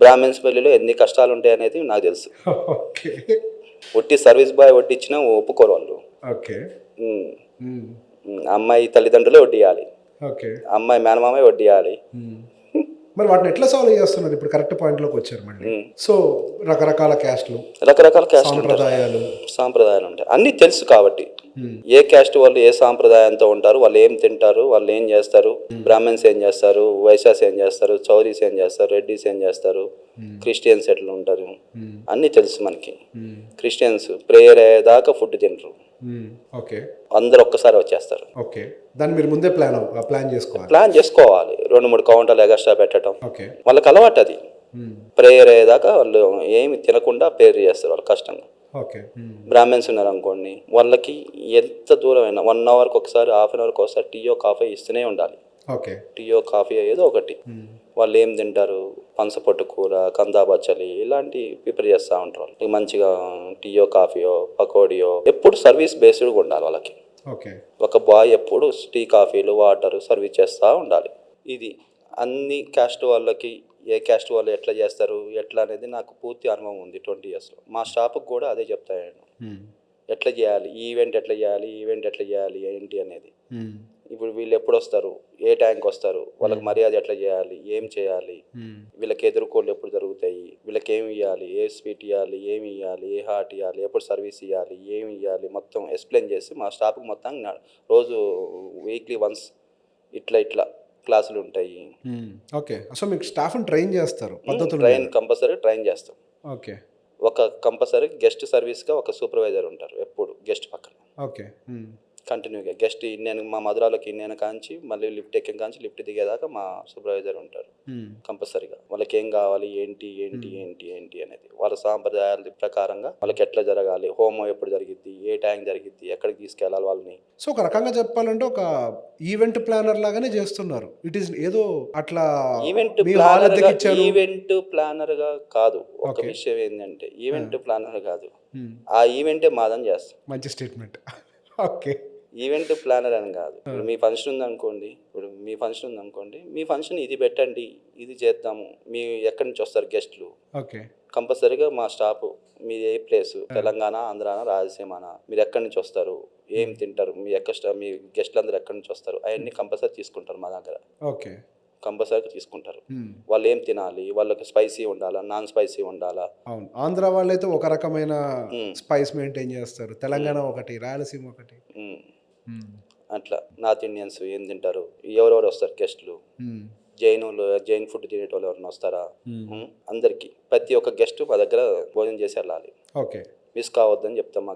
బ్రాహ్మిన్స్ పెళ్లిలో ఎన్ని కష్టాలు ఉంటాయి అనేది నాకు తెలుసు. ఒట్టి సర్వీస్ బాయ్ వడ్డిచ్చినా ఒప్పుకోరు వాళ్ళు. అమ్మాయి తల్లిదండ్రులే వడ్డీయాలి, అమ్మాయి మేనమామే వడ్డీయాలి. మరి వాటిని ఎట్లా సాల్వ్ చేస్తున్నారు? ఇప్పుడు కరెక్ట్ పాయింట్లోకి వచ్చారు మళ్ళీ. సో రకరకాల క్యాస్ట్లు, సాంప్రదాయాలు ఉంటాయి, అన్నీ తెలుసు కాబట్టి. ఏ క్యాస్ట్ వాళ్ళు ఏ సాంప్రదాయంతో ఉంటారు, వాళ్ళు ఏం తింటారు, వాళ్ళు ఏం చేస్తారు, బ్రాహ్మణ్స్ ఏం చేస్తారు, వైశ్యాస్ ఏం చేస్తారు, చౌదరీస్ ఏం చేస్తారు, రెడ్డిస్ ఏం చేస్తారు, క్రిస్టియన్స్ ఎట్లా ఉంటారు, అన్నీ తెలుసు మనకి. క్రిస్టియన్స్ ప్రేయర్ అయ్యేదాకా ఫుడ్ తినరు, అందరు ఒక్కసారి వచ్చేస్తారు. దాన్ని మీరు ముందే ప్లాన్ చేసుకోవాలి. 2-3 కౌంటర్లు ఎగస్ట్రా పెట్టడం వాళ్ళకి అలవాటు. అది ప్రేయర్ అయ్యేదాకా వాళ్ళు ఏమి తినకుండా ప్రేయర్ చేస్తారు వాళ్ళు కష్టంగా. బ్రాహ్మణ్స్ ఉన్నారు అనుకోండి, వాళ్ళకి ఎంత దూరమైనా 1 అవర్కి ఒకసారి, హాఫ్ అన్ అవర్కి ఒకసారి టీయో కాఫీ ఇస్తూనే ఉండాలి. టీయో కాఫీ ఏదో ఒకటి. వాళ్ళు ఏం తింటారు, పనసపొట్టు కూర, కందా బచ్చలి ఇలాంటి ప్రిపేర్ చేస్తూ ఉంటారు వాళ్ళు. మంచిగా టీయో కాఫీయో పకోడియో, ఎప్పుడు సర్వీస్ బేస్డ్గా ఉండాలి వాళ్ళకి. ఒక బాయ్ ఎప్పుడు టీ కాఫీలు వాటర్ సర్వీస్ చేస్తూ ఉండాలి. ఇది అన్ని క్యాస్ట్ వాళ్ళకి, ఏ క్యాస్ట్ వాళ్ళు ఎట్లా చేస్తారు ఎట్లా అనేది నాకు పూర్తి అనుభవం ఉంది 20 yearsలో. మా స్టాఫ్కి కూడా అదే చెప్తాను నేను, ఎట్లా చేయాలి ఈవెంట్, ఎట్లా చేయాలి ఏంటి అనేది. ఇప్పుడు వీళ్ళు ఎప్పుడు వస్తారు, ఏ టైంకి వస్తారు, వాళ్ళకి మర్యాద ఎట్లా చేయాలి, ఏం చేయాలి, వీళ్ళకి ఎదుర్కోళ్ళు ఎప్పుడు జరుగుతాయి, వీళ్ళకి ఏమి ఇవ్వాలి, ఏ స్వీట్ ఇవ్వాలి, ఏమి ఇవ్వాలి, ఏ హాట్ ఇవ్వాలి, ఎప్పుడు సర్వీస్ ఇవ్వాలి, ఏమి ఇవ్వాలి, మొత్తం ఎక్స్ప్లెయిన్ చేసి మా స్టాఫ్కి మొత్తం రోజు వీక్లీ వన్స్ ఇట్లా క్లాసులు ఉంటాయి. సో మీకు స్టాఫ్ని ట్రైన్ చేస్తారు, కంపల్సరీ ట్రైన్ చేస్తాం. ఒక కంపల్సరీ గెస్ట్ సర్వీస్గా ఒక సూపర్వైజర్ ఉంటారు ఎప్పుడు గెస్ట్ పక్కన. కంటిన్యూగా గెస్ట్ నేను మా మధురాలోకి ఇన్నేను కాంచి మళ్ళీ లిఫ్ట్ ఎక్కిన కాంచి లిఫ్ట్ దిగేదాకా మా సూపర్వైజర్ ఉంటారు కంపల్సరీగా. వాళ్ళకి ఏం కావాలి, ఏంటి అనేది వాళ్ళ సాంప్రదాయాల ప్రకారంగా వాళ్ళకి ఎట్లా జరగాలి, హోమం ఎప్పుడు జరిగిద్ది, ఏ టైం జరిగిద్ది, ఎక్కడికి తీసుకెళ్ళాలి వాళ్ళని. సో ఒక రకంగా చెప్పాలంటే ఒక ఈవెంట్ ప్లానర్ లాగానే చేస్తున్నారు. ఇట్ ఈస్ ఏదో అట్లా ఈవెంట్ ప్లానర్ గా కాదు. ఒక విషయం ఏంటంటే ఈవెంట్ ప్లానర్ కాదు, ఆ ఈవెంటే మాదని చేస్తాం. మంచి స్టేట్మెంట్. ఈవెంట్ ప్లానర్ అని కాదు. ఇప్పుడు మీ ఫంక్షన్ ఉందనుకోండి, మీ ఫంక్షన్ ఇది పెట్టండి, ఇది చేద్దాము, మీ ఎక్కడి నుంచి వస్తారు గెస్ట్లు, కంపల్సరీగా మా స్టాఫ్ మీది ఏ ప్లేస్, తెలంగాణ, ఆంధ్రానా, రాయలసీమానా, మీరు ఎక్కడి నుంచి వస్తారు, ఏం తింటారు, మీ గెస్ట్లు అందరూ ఎక్కడి నుంచి వస్తారు, అవన్నీ కంపల్సరీ తీసుకుంటారు మా దగ్గర. కంపల్సరీగా తీసుకుంటారు. వాళ్ళు ఏం తినాలి, వాళ్ళకి స్పైసీ ఉండాలా, నాన్ స్పైసీ ఉండాలా. ఆంధ్ర వాళ్ళైతే ఒక రకమైన స్పైస్ మెయింటైన్ చేస్తారు, తెలంగాణ ఒకటి, రాయలసీమ ఒకటి, అట్లా. నార్త్ ఇండియన్స్ ఏం తింటారు, ఎవరెవరు వస్తారు గెస్ట్లు, జైన్ ఫుడ్ తినేటోళ్ళు ఎవరైనా వస్తారా, అందరికి ప్రతి ఒక్క గెస్ట్ మా దగ్గర భోజనం చేసి వెళ్ళాలి. మిస్ కావద్దని చెప్తాం మా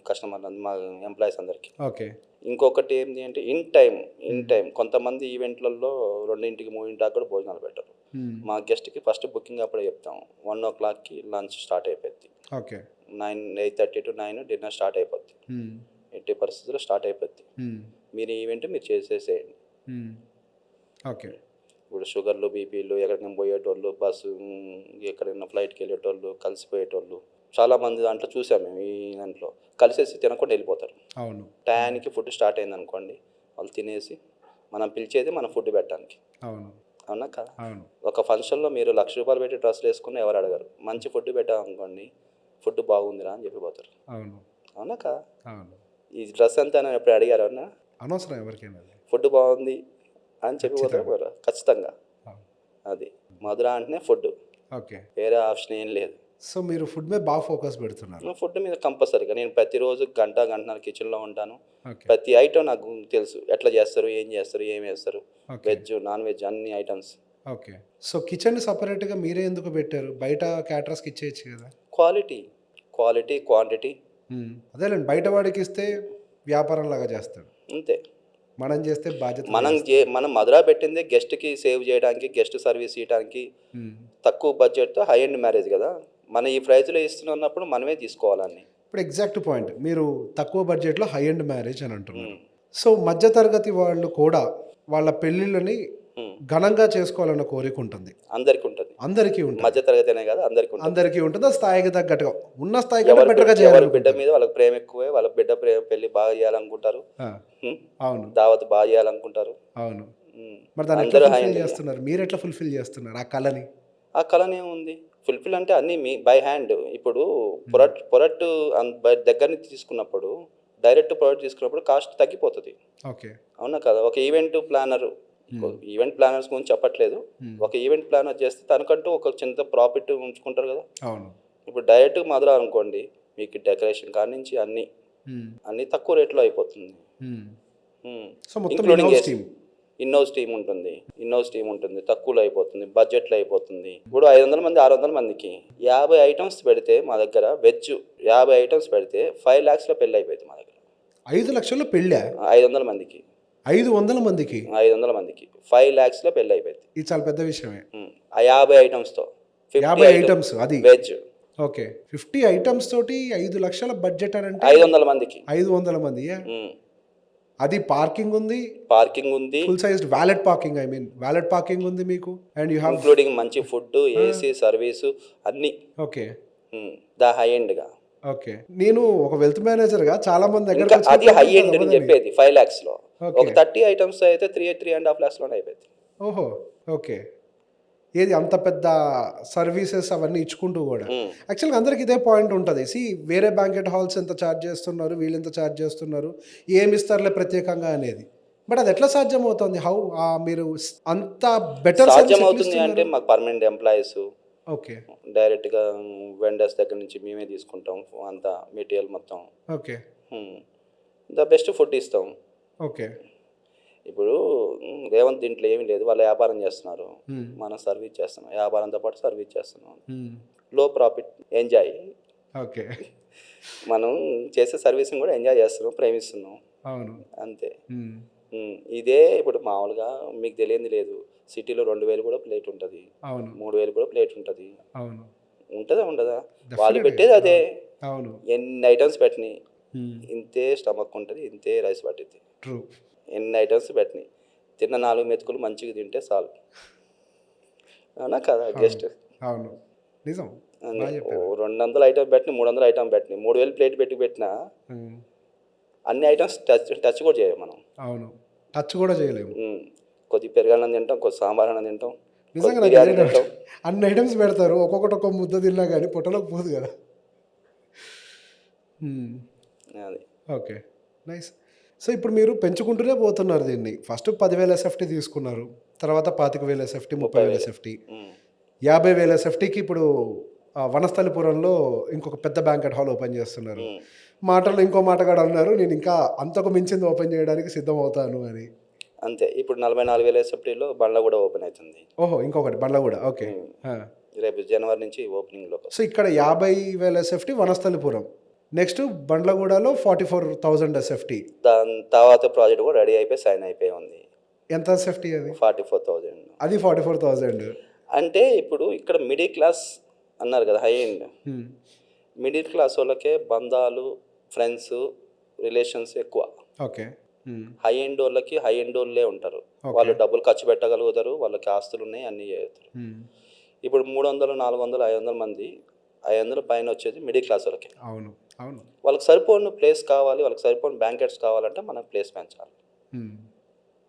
కస్టమర్, మా ఎంప్లాయీస్ అందరికి. ఇంకొకటి ఏంటి అంటే ఇన్ టైం కొంతమంది ఈవెంట్లలో 2-3 కూడా భోజనాలు పెట్టరు. మా గెస్ట్కి ఫస్ట్ బుకింగ్ అప్పుడే చెప్తాం. 1 o'clockకి లంచ్ స్టార్ట్ అయిపోద్ది, 8:30 to 9 డిన్నర్ స్టార్ట్ అయిపోద్ది. ఎట్టి పరిస్థితుల్లో స్టార్ట్ అయిపోద్ది. మీరు ఈవెంట్ మీరు చేసేసేయండి. ఇప్పుడు షుగర్లు, బీపీలు, ఎక్కడికైనా పోయేటోళ్ళు, బస్సు ఎక్కడైనా ఫ్లైట్కి వెళ్ళేటోళ్ళు, కలిసిపోయేటోళ్ళు చాలామంది దాంట్లో చూసాం మేము. ఈ దాంట్లో కలిసేసి తినకుండా వెళ్ళిపోతారు. టయానికి ఫుడ్ స్టార్ట్ అయింది అనుకోండి, వాళ్ళు తినేసి మనం పిలిచేది మనం ఫుడ్ పెట్టడానికి. అవునా కదా? అవును. ఒక ఫంక్షన్లో మీరు ₹1,00,000 పెట్టి డ్రెస్సులు వేసుకుని ఎవరు అడగరు. మంచి ఫుడ్ పెట్టామనుకోండి, ఫుడ్ బాగుందిరా అని చెప్పి పోతారు. అవును. అవునా కదా? అవును. ఈ డ్రెస్ ఎంత అని ఎప్పుడు అడిగారు అన్న? అనవసరం ఎవరికైనా అది. ఫుడ్ బాగుంది అని చెప్పి పోతారు ఖచ్చితంగా. పోరా ఖచ్చితంగా. అవును. అది మధుర అంటేనే ఫుడ్, ఓకే. వేరే ఆప్షన్ ఏం లేదు. సో మీరు ఫుడ్ మీద బాగా ఫోకస్ పెడుతున్నారు. ఫుడ్ మీద కంపల్సరీగా నేను ప్రతిరోజు గంటన్నర కిచెన్లో ఉంటాను. ఓకే. ప్రతి ఐటమ్ నాకు తెలుసు, ఎట్లా చేస్తారు, ఏం చేస్తారు, ఏం వేస్తారు, ఓకే. వెజ్ నాన్ వెజ్ అన్ని ఐటమ్స్. ఓకే. సో కిచెన్ సెపరేట్‌గా మీరే ఎందుకు పెట్టారు? బయట క్యాటరర్స్‌కి ఇచ్చేయొచ్చు కదా! క్వాలిటీ, క్వాలిటీ, క్వాంటిటీ అదేలేండి. బయట వాడికిస్తే వ్యాపారంలాగా చేస్తాడు. అంతే. మనం చేస్తే బాధ్యతగా మనం చేస్తాం. మనం మధుర పెట్టిందే గెస్ట్కి సేవ్ చేయడానికి, గెస్ట్ సర్వీస్ ఇవ్వడానికి, హ్మ్. తక్కువ బడ్జెట్తో హై ఎండ్ మ్యారేజ్ కదా. మన ఈ ప్రైజ్లో ఇస్తున్నప్పుడు మనమే తీసుకోవాలని. ఇప్పుడు ఎగ్జాక్ట్ పాయింట్. మీరు తక్కువ బడ్జెట్‌లో హై ఎండ్ మ్యారేజ్ అని అంటున్నారు. సో మధ్య తరగతి వాళ్ళు కూడా వాళ్ళ పెళ్ళిళ్ళని ఘనంగా చేసుకోవాలన్న కోరిక ఉంటుంది. అందరికీ ఉంటుంది. అందరికీ ఉంటుంది. మధ్య తరగతి అనే కాదు, అందరికీ ఉంటుంది. అందరికీ ఉంటుంది. ఆ స్థాయికి తగ్గట్టుగా ఉన్న స్థాయి కంటే ఎవరి బెటర్‌గా బిడ్డ చేయాలనుకుంటారు. మీద వాళ్ళకి ప్రేమ ఎక్కువే, వాళ్ళ బిడ్డ పెళ్లి బాగా చేయాలనుకుంటారు. ఆ! అవును. దావత్ బాగా చేయాలనుకుంటారు. అవును. ఉమ్. మరి దాన్ని ఎట్లా అందరూ హై ఫుల్‌ఫిల్ ఎండ్. చేస్తున్నారు? మీరెట్లా ఫుల్‌ఫిల్ చేస్తున్నారు ఆ కళని? ఆ కళనే ఉంది. ఫుల్ఫిల్ అంటే అన్నీ మీ బై హ్యాండ్. ఇప్పుడు ప్రొడక్ట్ దగ్గర నుంచి తీసుకున్నప్పుడు, డైరెక్ట్ ప్రొడక్ట్ తీసుకున్నప్పుడు కాస్ట్ తగ్గిపోతుంది. ఓకే. అవునా కదా? ఒక ఈవెంట్ ప్లానర్, ఈవెంట్ ప్లానర్స్ గురించి చెప్పట్లేదు. ఒక ఈవెంట్ ప్లానర్ చేస్తే తనకంటూ ఒక చిన్న ప్రాఫిట్ ఉంచుకుంటారు కదా. అవును. ఇప్పుడు డైరెక్ట్ మధుర అనుకోండి, మీకు డెకరేషన్ కాడి నుంచి అన్నీ తక్కువ రేట్లో అయిపోతుంది. సో మొత్తం ఇంక్లూడింగ్ ఇన్-హౌస్ టీమ్. ఇన్నోస్ టీమ్ ఉంటుంది, తక్కువలో అయిపోతుంది, బడ్జెట్లో అయిపోతుంది. ఇప్పుడు 500 మంది 600 మందికి 50 ఐటమ్స్ పెడితే మా దగ్గర వెజ్ 50 ఐటమ్స్ పెడితే 5 lakhsలో పెళ్ళి అయిపోయింది మా దగ్గర. 5,00,000లో పెళ్ళా? 500 మందికి 500 మందికి? 500 మందికి 5 lakhsలో పెళ్ళి అయిపోయింది. ఇది చాలా పెద్ద విషయమే. ఆ 50 ఐటమ్స్తో 50 ఐటమ్స్ అది. వెజ్. ఓకే. 50 ఐటమ్స్ తోటి 5,00,000 బడ్జెట్ అని అంటే 500 మందికి 500 మంది. అది పార్కింగ్ ఉంది. పార్కింగ్ ఉంది, full sized valet parking, valet parking ఉంది మీకు. అండ్ యూ హావ్ ఇంక్లూడింగ్ మంచి ఫుడ్, ఏసీ సర్వీసు అన్నీ. ఓకే. ద హై ఎండ్గా. ఓకే. నేను ఒక వెల్త్ మేనేజర్గా చాలా మంది దగ్గర ఇంకా అది హై ఎండ్ అని చెప్పేది 5 lakhsలో. ఒక 30 ఐటమ్స్ అయితే 3.5 lakhsలోనే అయిపోయింది. ఓహో. ఓకే. ఏది అంత పెద్ద సర్వీసెస్ అవన్నీ ఇచ్చుకుంటూ కూడా యాక్చువల్గా అందరికి ఇదే పాయింట్ ఉంటుంది. వేరే బ్యాంకెట్ హాల్స్ ఎంత ఛార్జ్ చేస్తున్నారు, వీళ్ళు ఎంత ఛార్జ్ చేస్తున్నారు, ఏమి ఇస్తారులే ప్రత్యేకంగా అనేది. బట్ అది ఎట్లా సాధ్యం అవుతుంది? హౌ మీరు అంత బెటర్ సాధ్యం అవుతుంది అంటే మాకు పర్మనెంట్ ఎంప్లాయీస్, ఓకే, డైరెక్ట్గా వెండర్స్ దగ్గర నుంచి మేమే తీసుకుంటాం అంతా మెటీరియల్ మొత్తం. ఓకే. ద బెస్ట్ ఫుడ్ ఇస్తాం. ఓకే. ఇప్పుడు రేవంత్ దీంట్లో ఏమీ లేదు, వాళ్ళు వ్యాపారం చేస్తున్నారు, మనం సర్వీస్ చేస్తున్నాం, వ్యాపారంతో పాటు సర్వీస్ చేస్తున్నాం. లో ప్రాఫిట్, ఎంజాయ్. ఓకే. మనం చేసే సర్వీసింగ్ కూడా ఎంజాయ్ చేస్తున్నాం, ప్రేమిస్తున్నాం. అవును. అంతే. ఇదే ఇప్పుడు మామూలుగా మీకు తెలియంది లేదు, సిటీలో 2,000 కూడా ప్లేట్ ఉంటుంది, అవును, 3,000 కూడా ప్లేట్ ఉంటుంది. అవును. ఉంటుందా ఉండదా? వాళ్ళు పెట్టేది అదే. అవును. ఎన్ని ఐటమ్స్ పెట్టినాయి, ఇంతే స్టమక్ ఉంటుంది, ఇంతే రైస్ పట్టింది. ట్రూ. ఎన్ని ఐటమ్స్ పెట్టినాయి, తిన్న 4 మెతుకులు మంచిగా తింటే చాలు. అవునా కదా? గెస్ట్. అవును, నిజం. 200 ఐటమ్ పెట్టిన, 300 ఐటమ్ పెట్టిన, 3,000 ప్లేట్ పెట్టినా అన్ని ఐటమ్స్ టచ్ కూడా చేయము మనం. అవును, టచ్ కూడా చేయలేము. కొద్ది పెరుగన్నం తింటాం, కొద్ది సాంబార్ అన్నం తింటాం, నిజంగా బిర్యానీ తింటాం. అన్ని ఐటమ్స్ పెడతారు, ఒక్కొక్కటి ఒక్కొక్క ముద్ద తిన్నా కానీ పొట్టలోకి పోదు కదా. అది. Okay, nice. సో ఇప్పుడు మీరు పెంచుకుంటూనే పోతున్నారు దీన్ని. ఫస్ట్ 10,000 SFT తీసుకున్నారు, తర్వాత 25,000 SFT, 30,000 SFT, 50,000 SFTకి ఇప్పుడు వనస్థలిపురంలో ఇంకొక పెద్ద బ్యాంకెట్ హాల్ ఓపెన్ చేస్తున్నారు. మాటల్లో ఇంకో మాటగాడు అన్నారు, నేను ఇంకా అంతకు మించింది ఓపెన్ చేయడానికి సిద్ధం అవుతాను అని. అంతే. ఇప్పుడు 44,000 SFTలో బండ్ల కూడా ఓపెన్ అవుతుంది. ఓహో, ఇంకొకటి బండ్ల కూడా. ఓకే. రేపు జనవరి నుంచి ఓపెనింగ్లో. సో ఇక్కడ 50,000 SFT వనస్థలిపురం, నెక్స్ట్ బండ్లగూడలో 44,000 SFT. దాని తర్వాత ప్రాజెక్ట్ కూడా రెడీ అయిపోయి సైన్ అయిపోయి ఉంది. ఎంత SFT అది? 44,000. అది 44,000. అంటే ఇప్పుడు ఇక్కడ మిడిల్ క్లాస్ అన్నారు కదా, హై ఎండ్. మిడిల్ క్లాస్ వాళ్ళకే బంధాలు, ఫ్రెండ్స్, రిలేషన్స్ ఎక్కువ. ఓకే. హై ఎండ్ వాళ్ళకి హై ఎండ్ వాళ్ళే ఉంటారు, వాళ్ళు డబ్బులు ఖర్చు పెట్టగలుగుతారు, వాళ్ళకి ఆస్తులు ఉన్నాయి, అన్నీ చేస్తారు. ఇప్పుడు 300, 400, 500 మంది, 500 పైన వచ్చేది మిడిల్ క్లాస్ వాళ్ళకి. అవును, అవును. వాళ్ళకి సరిపోని ప్లేస్ కావాలి, వాళ్ళకి సరిపోని బ్యాంకెట్స్ కావాలంటే మనం ప్లేస్ పెంచాలి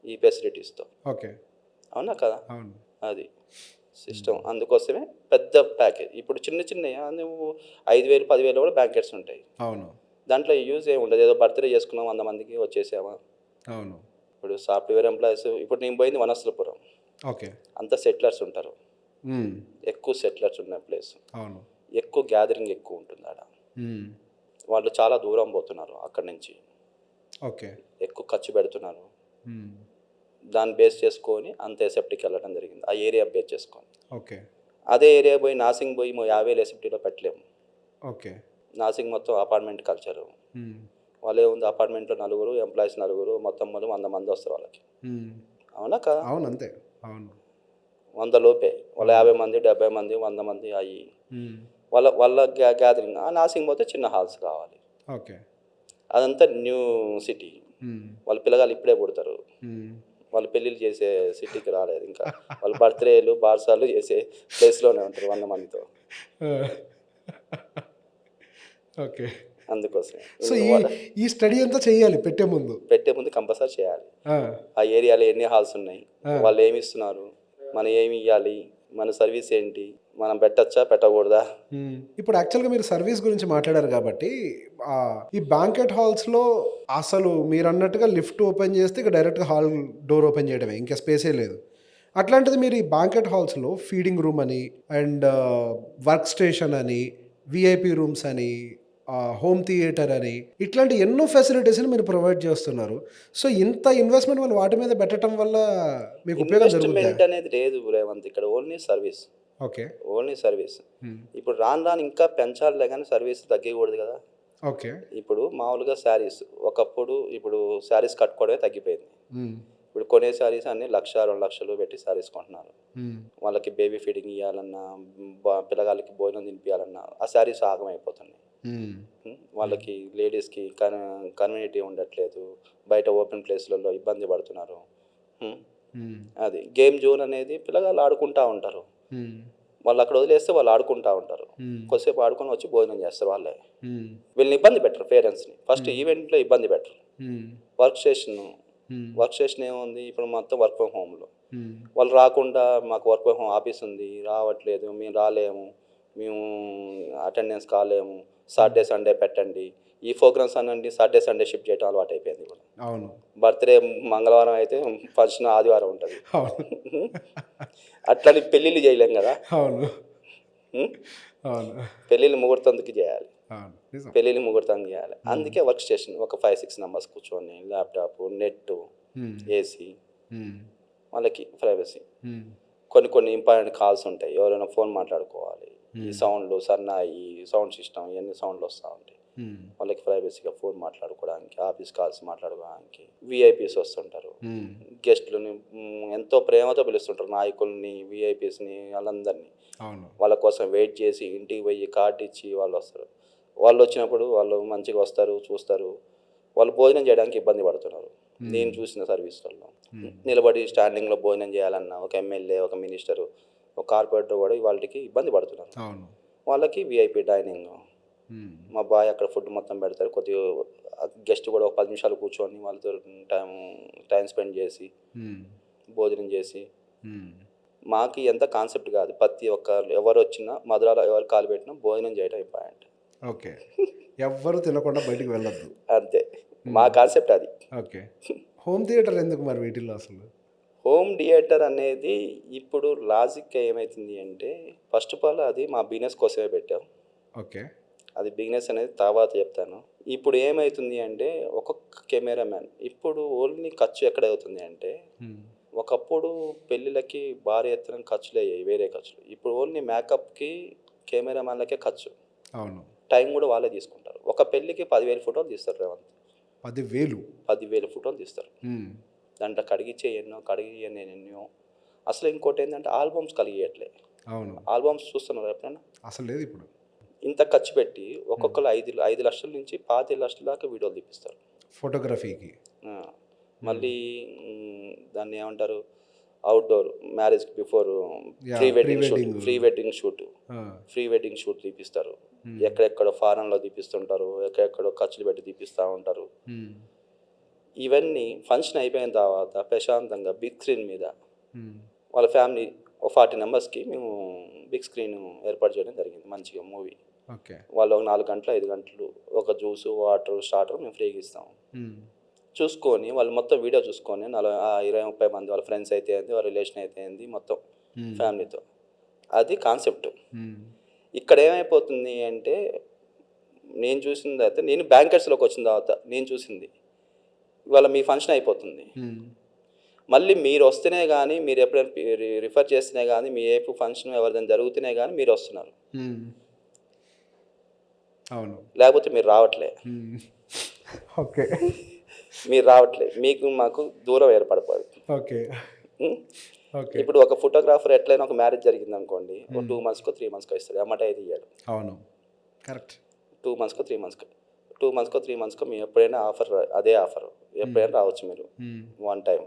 ఈ ఫెసిలిటీస్తో. ఓకే. అవునా కదా? అవును. అది సిస్టమ్. అందుకోసమే పెద్ద ప్యాకేజ్. ఇప్పుడు చిన్న చిన్నవి నువ్వు 5,000 10,000 కూడా బ్యాంకెట్స్ ఉంటాయి. అవును. దాంట్లో యూజ్ ఏమి ఉండదు. ఏదో బర్త్డే చేసుకున్నాం 100 మందికి వచ్చేసామా. అవును. ఇప్పుడు సాఫ్ట్వేర్ ఎంప్లాయీస్, ఇప్పుడు నేను పోయింది వనస్థలపురం, ఓకే. అంతా సెటిలర్స్ ఉంటారు. హ్మ్. ఎక్కువ సెటిలర్స్ ఉన్న ప్లేస్, అవును. ఎక్కువ గ్యాదరింగ్ ఎక్కువ ఉంటుంది ఆడ. హ్మ్. వాళ్ళు చాలా దూరం పోతున్నారు అక్కడి నుంచి, ఓకే. ఎక్కువ ఖర్చు పెడుతున్నారు. హ్మ్. దాన్ని బేస్ చేసుకొని అంత ఎసెప్టీకి వెళ్ళడం జరిగింది, ఆ ఏరియా బేస్ చేసుకొని. ఓకే. అదే ఏరియా పోయి నాసింగ్ పోయి 50,000 ఎసెప్టీలో పెట్టలేము. ఓకే. నాసింగ్ మొత్తం అపార్ట్మెంట్ కల్చరు. హ్మ్. వాళ్ళు ఏముంది, అపార్ట్మెంట్లో నలుగురు ఎంప్లాయీస్, నలుగురు మొత్తం 100 మంది వస్తారు వాళ్ళకి. హ్మ్. అవునా కదా? అవును, అంతే. అవును. 100 లోపే వాళ్ళ 50 మంది 70 మంది 100 మంది అయ్యి హ్మ్. వాళ్ళ వాళ్ళ గ్యాదరింగ్. ఆ నాసింగ్ పోతే చిన్న హాల్స్ కావాలి. ఓకే. అదంతా న్యూ సిటీ. హ్మ్. వాళ్ళ పిల్లగాళ్ళు ఇప్పుడే పుడతారు. హ్మ్. వాళ్ళు పెళ్ళిళ్ళు చేసే సిటీకి రాలేదు ఇంకా. వాళ్ళు బర్త్డేలు బార్సాలు చేసే ప్లేస్లోనే ఉంటారు 100 మందితో. ఓకే. అందుకోసమే సో ఈ స్టడీ అంతా చేయాలి పెట్టే ముందు. పెట్టే ముందు కంపల్సరీ చేయాలి. ఆ! ఆ ఏరియాలో ఎన్ని హాల్స్ ఉన్నాయి, ఆ. వాళ్ళు ఏమి ఇస్తున్నారు, మనం ఏమి ఇవ్వాలి, మన సర్వీస్ ఏంటి, మనం పెట్టచ్చా పెట్టకూడదా. ఇప్పుడు యాక్చువల్గా మీరు సర్వీస్ గురించి మాట్లాడారు కాబట్టి ఈ బ్యాంకెట్ హాల్స్లో అసలు మీరు అన్నట్టుగా లిఫ్ట్ ఓపెన్ చేస్తే ఇక డైరెక్ట్గా హాల్ డోర్ ఓపెన్ చేయడమే, ఇంకా స్పేసే లేదు. అట్లాంటిది మీరు ఈ బ్యాంకెట్ హాల్స్లో ఫీడింగ్ రూమ్ అని అండ్ వర్క్ స్టేషన్ అని విఐపి రూమ్స్ అని హోమ్ థియేటర్ అని ఇట్లాంటి ఎన్నో ఫెసిలిటీస్ని మీరు ప్రొవైడ్ చేస్తున్నారు. సో ఇంత ఇన్వెస్ట్మెంట్ వాళ్ళు వాటి మీద పెట్టడం వల్ల మీకు ఉపయోగం జరుగుతుందా? ఇన్వెస్ట్మెంట్ అనేది లేదు రేవంత్, ఇక్కడ only service. Okay. Only service. ఇప్పుడు రాను రాను ఇంకా పెంచాలిలే కానీ సర్వీస్ తగ్గకూడదు కదా. ఓకే. ఇప్పుడు మామూలుగా శారీస్ ఒకప్పుడు, ఇప్పుడు శారీస్ కట్టుకోవడమే తగ్గిపోయింది. మ్మ్. ఇప్పుడు కొనే శారీస్ అన్ని 1,00,000 2 లక్షలు పెట్టి శారీస్ కొంటున్నారు. మ్మ్. వాళ్ళకి బేబీ ఫీడింగ్ ఇవ్వాలన్నా, పిల్లగాళ్ళకి భోజనం తినిపించాలన్నా ఆ శారీస్ ఆగమైపోతున్నాయి. మ్మ్. వాళ్ళకి లేడీస్కి కమ్యూనిటీ ఉండట్లేదు, బయట ఓపెన్ ప్లేస్లలో ఇబ్బంది పడుతున్నారు. మ్మ్. అది గేమ్ జోన్ అనేది పిల్లగాళ్ళు ఆడుకుంటూ ఉంటారు. మ్మ్. వాళ్ళు అక్కడ వదిలేస్తే వాళ్ళు ఆడుకుంటూ ఉంటారు. మ్మ్. కొద్దిసేపు ఆడుకొని వచ్చి భోజనం చేస్తారు వాళ్ళే. మ్మ్. వీళ్ళని ఇబ్బంది పెట్టరు, పేరెంట్స్ని. ఫస్ట్ ఈవెంట్లో ఇబ్బంది పెట్టరు. మ్మ్. వర్క్ స్టేషన్, మ్మ్. వర్క్ స్టేషన్ ఏముంది, ఇప్పుడు మొత్తం వర్క్ ఫ్రమ్ హోమ్లో. మ్మ్. వాళ్ళు రాకుండా మాకు వర్క్ ఫ్రమ్ హోమ్ ఆఫీస్ ఉంది, రావట్లేదు, మేము రాలేము, మేము అటెండెన్స్ కాలేము, సాటర్డే సండే పెట్టండి, ఈ ప్రోగ్రామ్స్ అనండి సాటర్డే సండే షిఫ్ట్ చేయడం అలవాటు అయిపోయింది ఇప్పుడు. అవును. బర్త్డే మంగళవారం అయితే ఫంక్షన్ ఆదివారం ఉంటుంది. అవును. అట్లని పెళ్ళిళ్ళు చేయలేం కదా. అవును. అవును. పెళ్ళిళ్ళు ముహూర్తంకి చేయాలి, అవును. నిజం. పెళ్ళిళ్ళు ముహూర్తం చేయాలి. అందుకే వర్క్ స్టేషన్ ఒక 5-6 మెంబర్స్ కూర్చొని ల్యాప్టాప్, నెట్, మ్మ్. ఏసీ, మ్మ్. వాళ్ళకి ప్రైవసీ. మ్మ్. కొన్ని ఇంపార్టెంట్ కాల్స్ ఉంటాయి, ఎవరైనా ఫోన్ మాట్లాడుకోవాలి, ఈ సౌండ్లు సన్నాయి సౌండ్ సిస్టమ్ ఇవన్నీ సౌండ్లు వస్తూ ఉంటాయి. మ్మ్. వాళ్ళకి ప్రైవసీగా ఫోన్ మాట్లాడుకోవడానికి, ఆఫీస్ కాల్స్ మాట్లాడుకోవడానికి. విఐపీస్ వస్తుంటారు, మ్మ్. గెస్టులని ఎంతో ప్రేమతో పిలుస్తుంటారు, నాయకుల్ని విఐపీస్ని వాళ్ళందరినీ. అవును. వాళ్ళ కోసం వెయిట్ చేసి ఇంటికి పోయి కార్డు ఇచ్చి వాళ్ళు వస్తారు. వాళ్ళు వచ్చినప్పుడు వాళ్ళు మంచిగా వస్తారు, చూస్తారు. వాళ్ళు భోజనం చేయడానికి ఇబ్బంది పడుతున్నారు. నేను చూసిన సర్వీస్లలో నిలబడి స్టాండింగ్లో భోజనం చేయాలన్నా ఒక ఎమ్మెల్యే, ఒక మినిస్టరు, ఒక కార్పొరేటర్ కూడా వాళ్ళకి ఇబ్బంది పడుతున్నారు. అవును. వాళ్ళకి విఐపీ డైనింగ్, మ్మ్. మా బాయ్ అక్కడ ఫుడ్ మొత్తం పెడతారు. కొద్దిగా గెస్ట్ కూడా ఒక 10 నిమిషాలు కూర్చొని వాళ్ళతో టైం స్పెండ్ చేసి మ్మ్. భోజనం చేసి. మ్మ్. మాకు ఎంత కాన్సెప్ట్ కాదు, ప్రతి ఒక్క ఎవరు వచ్చినా మధురాలో ఎవరు కాలు పెట్టినా భోజనం చేయడం ఇంపార్టెంట్. ఓకే. ఎవ్వరు తినకుండా బయటికి వెళ్ళొద్దు. అంతే మా కాన్సెప్ట్ అది. ఓకే. హోమ్ థియేటర్ ఎందుకు మరి వీటిల్లో అసలు? హోమ్ థియేటర్ అనేది ఇప్పుడు లాజిక్ ఏమవుతుంది అంటే, ఫస్ట్ ఆఫ్ ఆల్ అది మా బిజినెస్ కోసమే పెట్టాం. ఓకే. అది బిజినెస్ అనేది తర్వాత చెప్తాను. ఇప్పుడు ఏమవుతుంది అంటే, ఒక్కొక్క కెమెరామ్యాన్ ఇప్పుడు ఓన్లీ ఖర్చు ఎక్కడ అవుతుంది అంటే, మ్మ్. ఒకప్పుడు పెళ్ళిళ్ళకి భారీ ఎత్తున ఖర్చులు అయ్యాయి, వేరే ఖర్చులు. ఇప్పుడు ఓన్లీ మేకప్కి కెమెరామ్యాన్లకే ఖర్చు. అవును. టైం కూడా వాళ్ళే తీసుకుంటారు. ఒక పెళ్ళికి 10,000 ఫోటోలు తీస్తారు రేవంత్. 10,000? 10,000 ఫోటోలు తీస్తారు. మ్మ్. దాంట్లో కడిగిచ్చే ఎన్నో. అసలు ఇంకోటి ఏంటంటే ఆల్బమ్స్ కలిగియట్లే. అవును. ఆల్బమ్స్ చూస్తున్నారు ఎప్పుడైనా? అసలు లేదు ఇప్పుడు. ఇంత ఖర్చు పెట్టి ఒక్కొక్కరు 5 లక్షల నుంచి 25 లక్షల దాకా వీడియోలు తీపిస్తారు ఫోటోగ్రఫీకి. మళ్ళీ దాన్ని ఏమంటారు, అవుట్డోర్ మ్యారేజ్కి before Yeah, pre wedding pre-wedding. Shoot, pre wedding shoot తీపిస్తారు. ఎక్కడెక్కడో ఫారెన్లో తీపిస్తుంటారు, ఎక్కడెక్కడో ఖర్చులు పెట్టి తీపిస్తూ ఉంటారు. మ్మ్. ఇవన్నీ ఫంక్షన్ అయిపోయిన తర్వాత ప్రశాంతంగా బిగ్ స్క్రీన్ మీద మ్మ్. వాళ్ళ ఫ్యామిలీ ఒక 40 మెంబర్స్కి మేము బిగ్ స్క్రీన్ ఏర్పాటు చేయడం జరిగింది. మంచిగా మూవీ ఓకే. వాళ్ళు ఒక 4 గంటలు 5 గంటలు ఒక జ్యూసు వాటర్ స్టార్టర్ మేము ఫ్రీగా ఇస్తాం. చూసుకొని వాళ్ళు మొత్తం వీడియో చూసుకొని 20-30 మంది వాళ్ళ ఫ్రెండ్స్ అయితే ఏంది, వాళ్ళ రిలేషన్ అయితే ఏంది, మొత్తం ఫ్యామిలీతో. అది కాన్సెప్ట్. ఇక్కడ ఏమైపోతుంది అంటే నేను చూసింది అయితే నేను బ్యాంకర్స్లోకి వచ్చిన తర్వాత నేను చూసింది ఇవాళ మీ ఫంక్షన్ అయిపోతుంది. మళ్ళీ మీరు వస్తేనే కానీ, మీరు ఎప్పుడైనా రిఫర్ చేస్తేనే కానీ, మీ ఏపు ఫంక్షన్ ఎవరిదైనా జరుగుతూనే కానీ మీరు వస్తున్నారు. అవును. లేకపోతే మీరు రావట్లే. ఓకే. మీరు రావట్లే, మీకు మాకు దూరం ఏర్పడిపోతుంది. ఓకే. ఓకే. ఇప్పుడు ఒక ఫోటోగ్రాఫర్ ఎట్లయినా ఒక మ్యారేజ్ జరిగింది అనుకోండి, ఒక 2 మంత్స్కో 3 మంత్స్కో ఇస్తాడు, అమ్మట అయితే ఇయ్యాడు. అవును, కరెక్ట్. 2 మంత్స్కో 3 మంత్స్కో మేము ఎప్పుడైనా ఆఫర్, అదే ఆఫర్ ఎప్పుడైనా రావచ్చు మీరు వన్ టైం.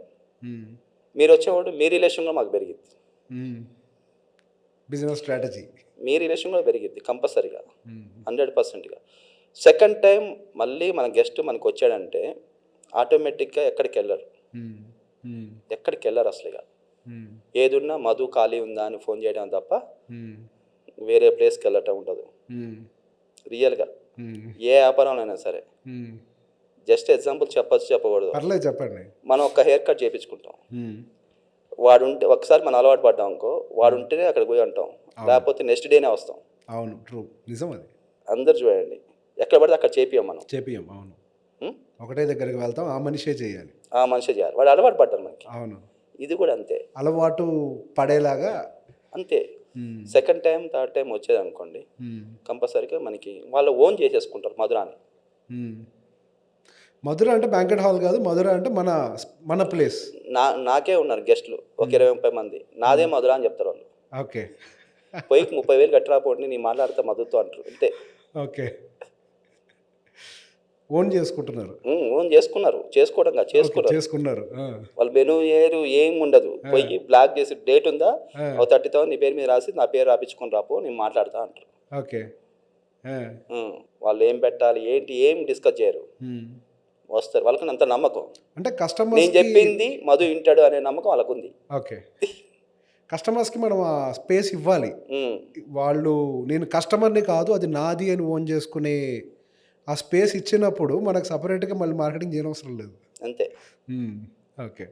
మీరు వచ్చేవాడు మీ రిలేషన్ కూడా మాకు పెరిగిద్ది. బిజినెస్ స్ట్రాటజీ మీ రిలేషన్ కూడా పెరిగిద్ది కంపల్సరీగా 100%గా. సెకండ్ టైం మళ్ళీ మన గెస్ట్ మనకు వచ్చాడంటే ఆటోమేటిక్గా ఎక్కడికి వెళ్ళరు అసలు. ఇక ఏదున్నా మధు ఖాళీ ఉందా అని ఫోన్ చేయడం తప్ప వేరే ప్లేస్కి వెళ్ళటం ఉండదు. రియల్గా ఏ వ్యాపారంలో అయినా సరే. జస్ట్ ఎగ్జాంపుల్ చెప్పకూడదు, పర్లేదు చెప్పండి. మనం ఒక హెయిర్ కట్ చేయించుకుంటాం, వాడు ఉంటే ఒకసారి మనం అలవాటు పడ్డాం అనుకో, వాడు ఉంటేనే అక్కడికి పోయి ఉంటాం, లేకపోతే నెక్స్ట్ డేనే వస్తాం. అవును, ట్రూ, నిజం అది. అందరు చూడండి, ఎక్కడ పడితే అక్కడ చేపియం మనం. అవును, ఒకటే దగ్గరికి వెళ్తాం, ఆ మనిషే చేయాలి, వాడు అలవాటు పడ్డారు మనకి. అవును, ఇది కూడా అంతే, అలవాటు పడేలాగా అంతే. సెకండ్ టైం థర్డ్ టైం వచ్చేది అనుకోండి, కంపల్సరీగా మనకి వాళ్ళు ఓన్ చేసేసుకుంటారు మధురాని. మధుర అంటే బ్యాంకెట్ హాల్ కాదు, మధుర అంటే మన ప్లేస్. నాకే ఉన్నారు గెస్ట్లు ఒక 20-30 మంది, నాదే మధుర అని చెప్తారు వాళ్ళు. ఓకే. పోయి 30,000 కట్టరాపోండి, నీ మాట్లాడితే మధుతో అంటారు, అంతే. ఓకే, ఓన్ చేసుకుంటున్నారు. చేసుకున్నారు. వాళ్ళు మెనూ ఏం ఉండదు, పోయి బ్లాక్ చేసి డేట్ ఉందా 30,000 నీ పేరు మీద రాసి నా పేరు రాపించుకొని రాపో, నేను మాట్లాడతా అంటారు. ఓకే. వాళ్ళు ఏం పెట్టాలి ఏంటి ఏం డిస్కస్ చేయరు, వస్తారు. వాళ్ళకి అంత నమ్మకం, అంటే కస్టమర్ నేను చెప్పింది మధు వింటాడు అనే నమ్మకం వాళ్ళకు ఉంది. ఓకే. కస్టమర్స్కి మనం ఆ స్పేస్ ఇవ్వాలి. వాళ్ళు నేను కస్టమర్ని కాదు, అది నాది అని ఓన్ చేసుకునే ఆ స్పేస్ ఇచ్చినప్పుడు మనకు సపరేట్గా మళ్ళీ మార్కెటింగ్ చేయనవసరం లేదు, అంతే. ఓకే.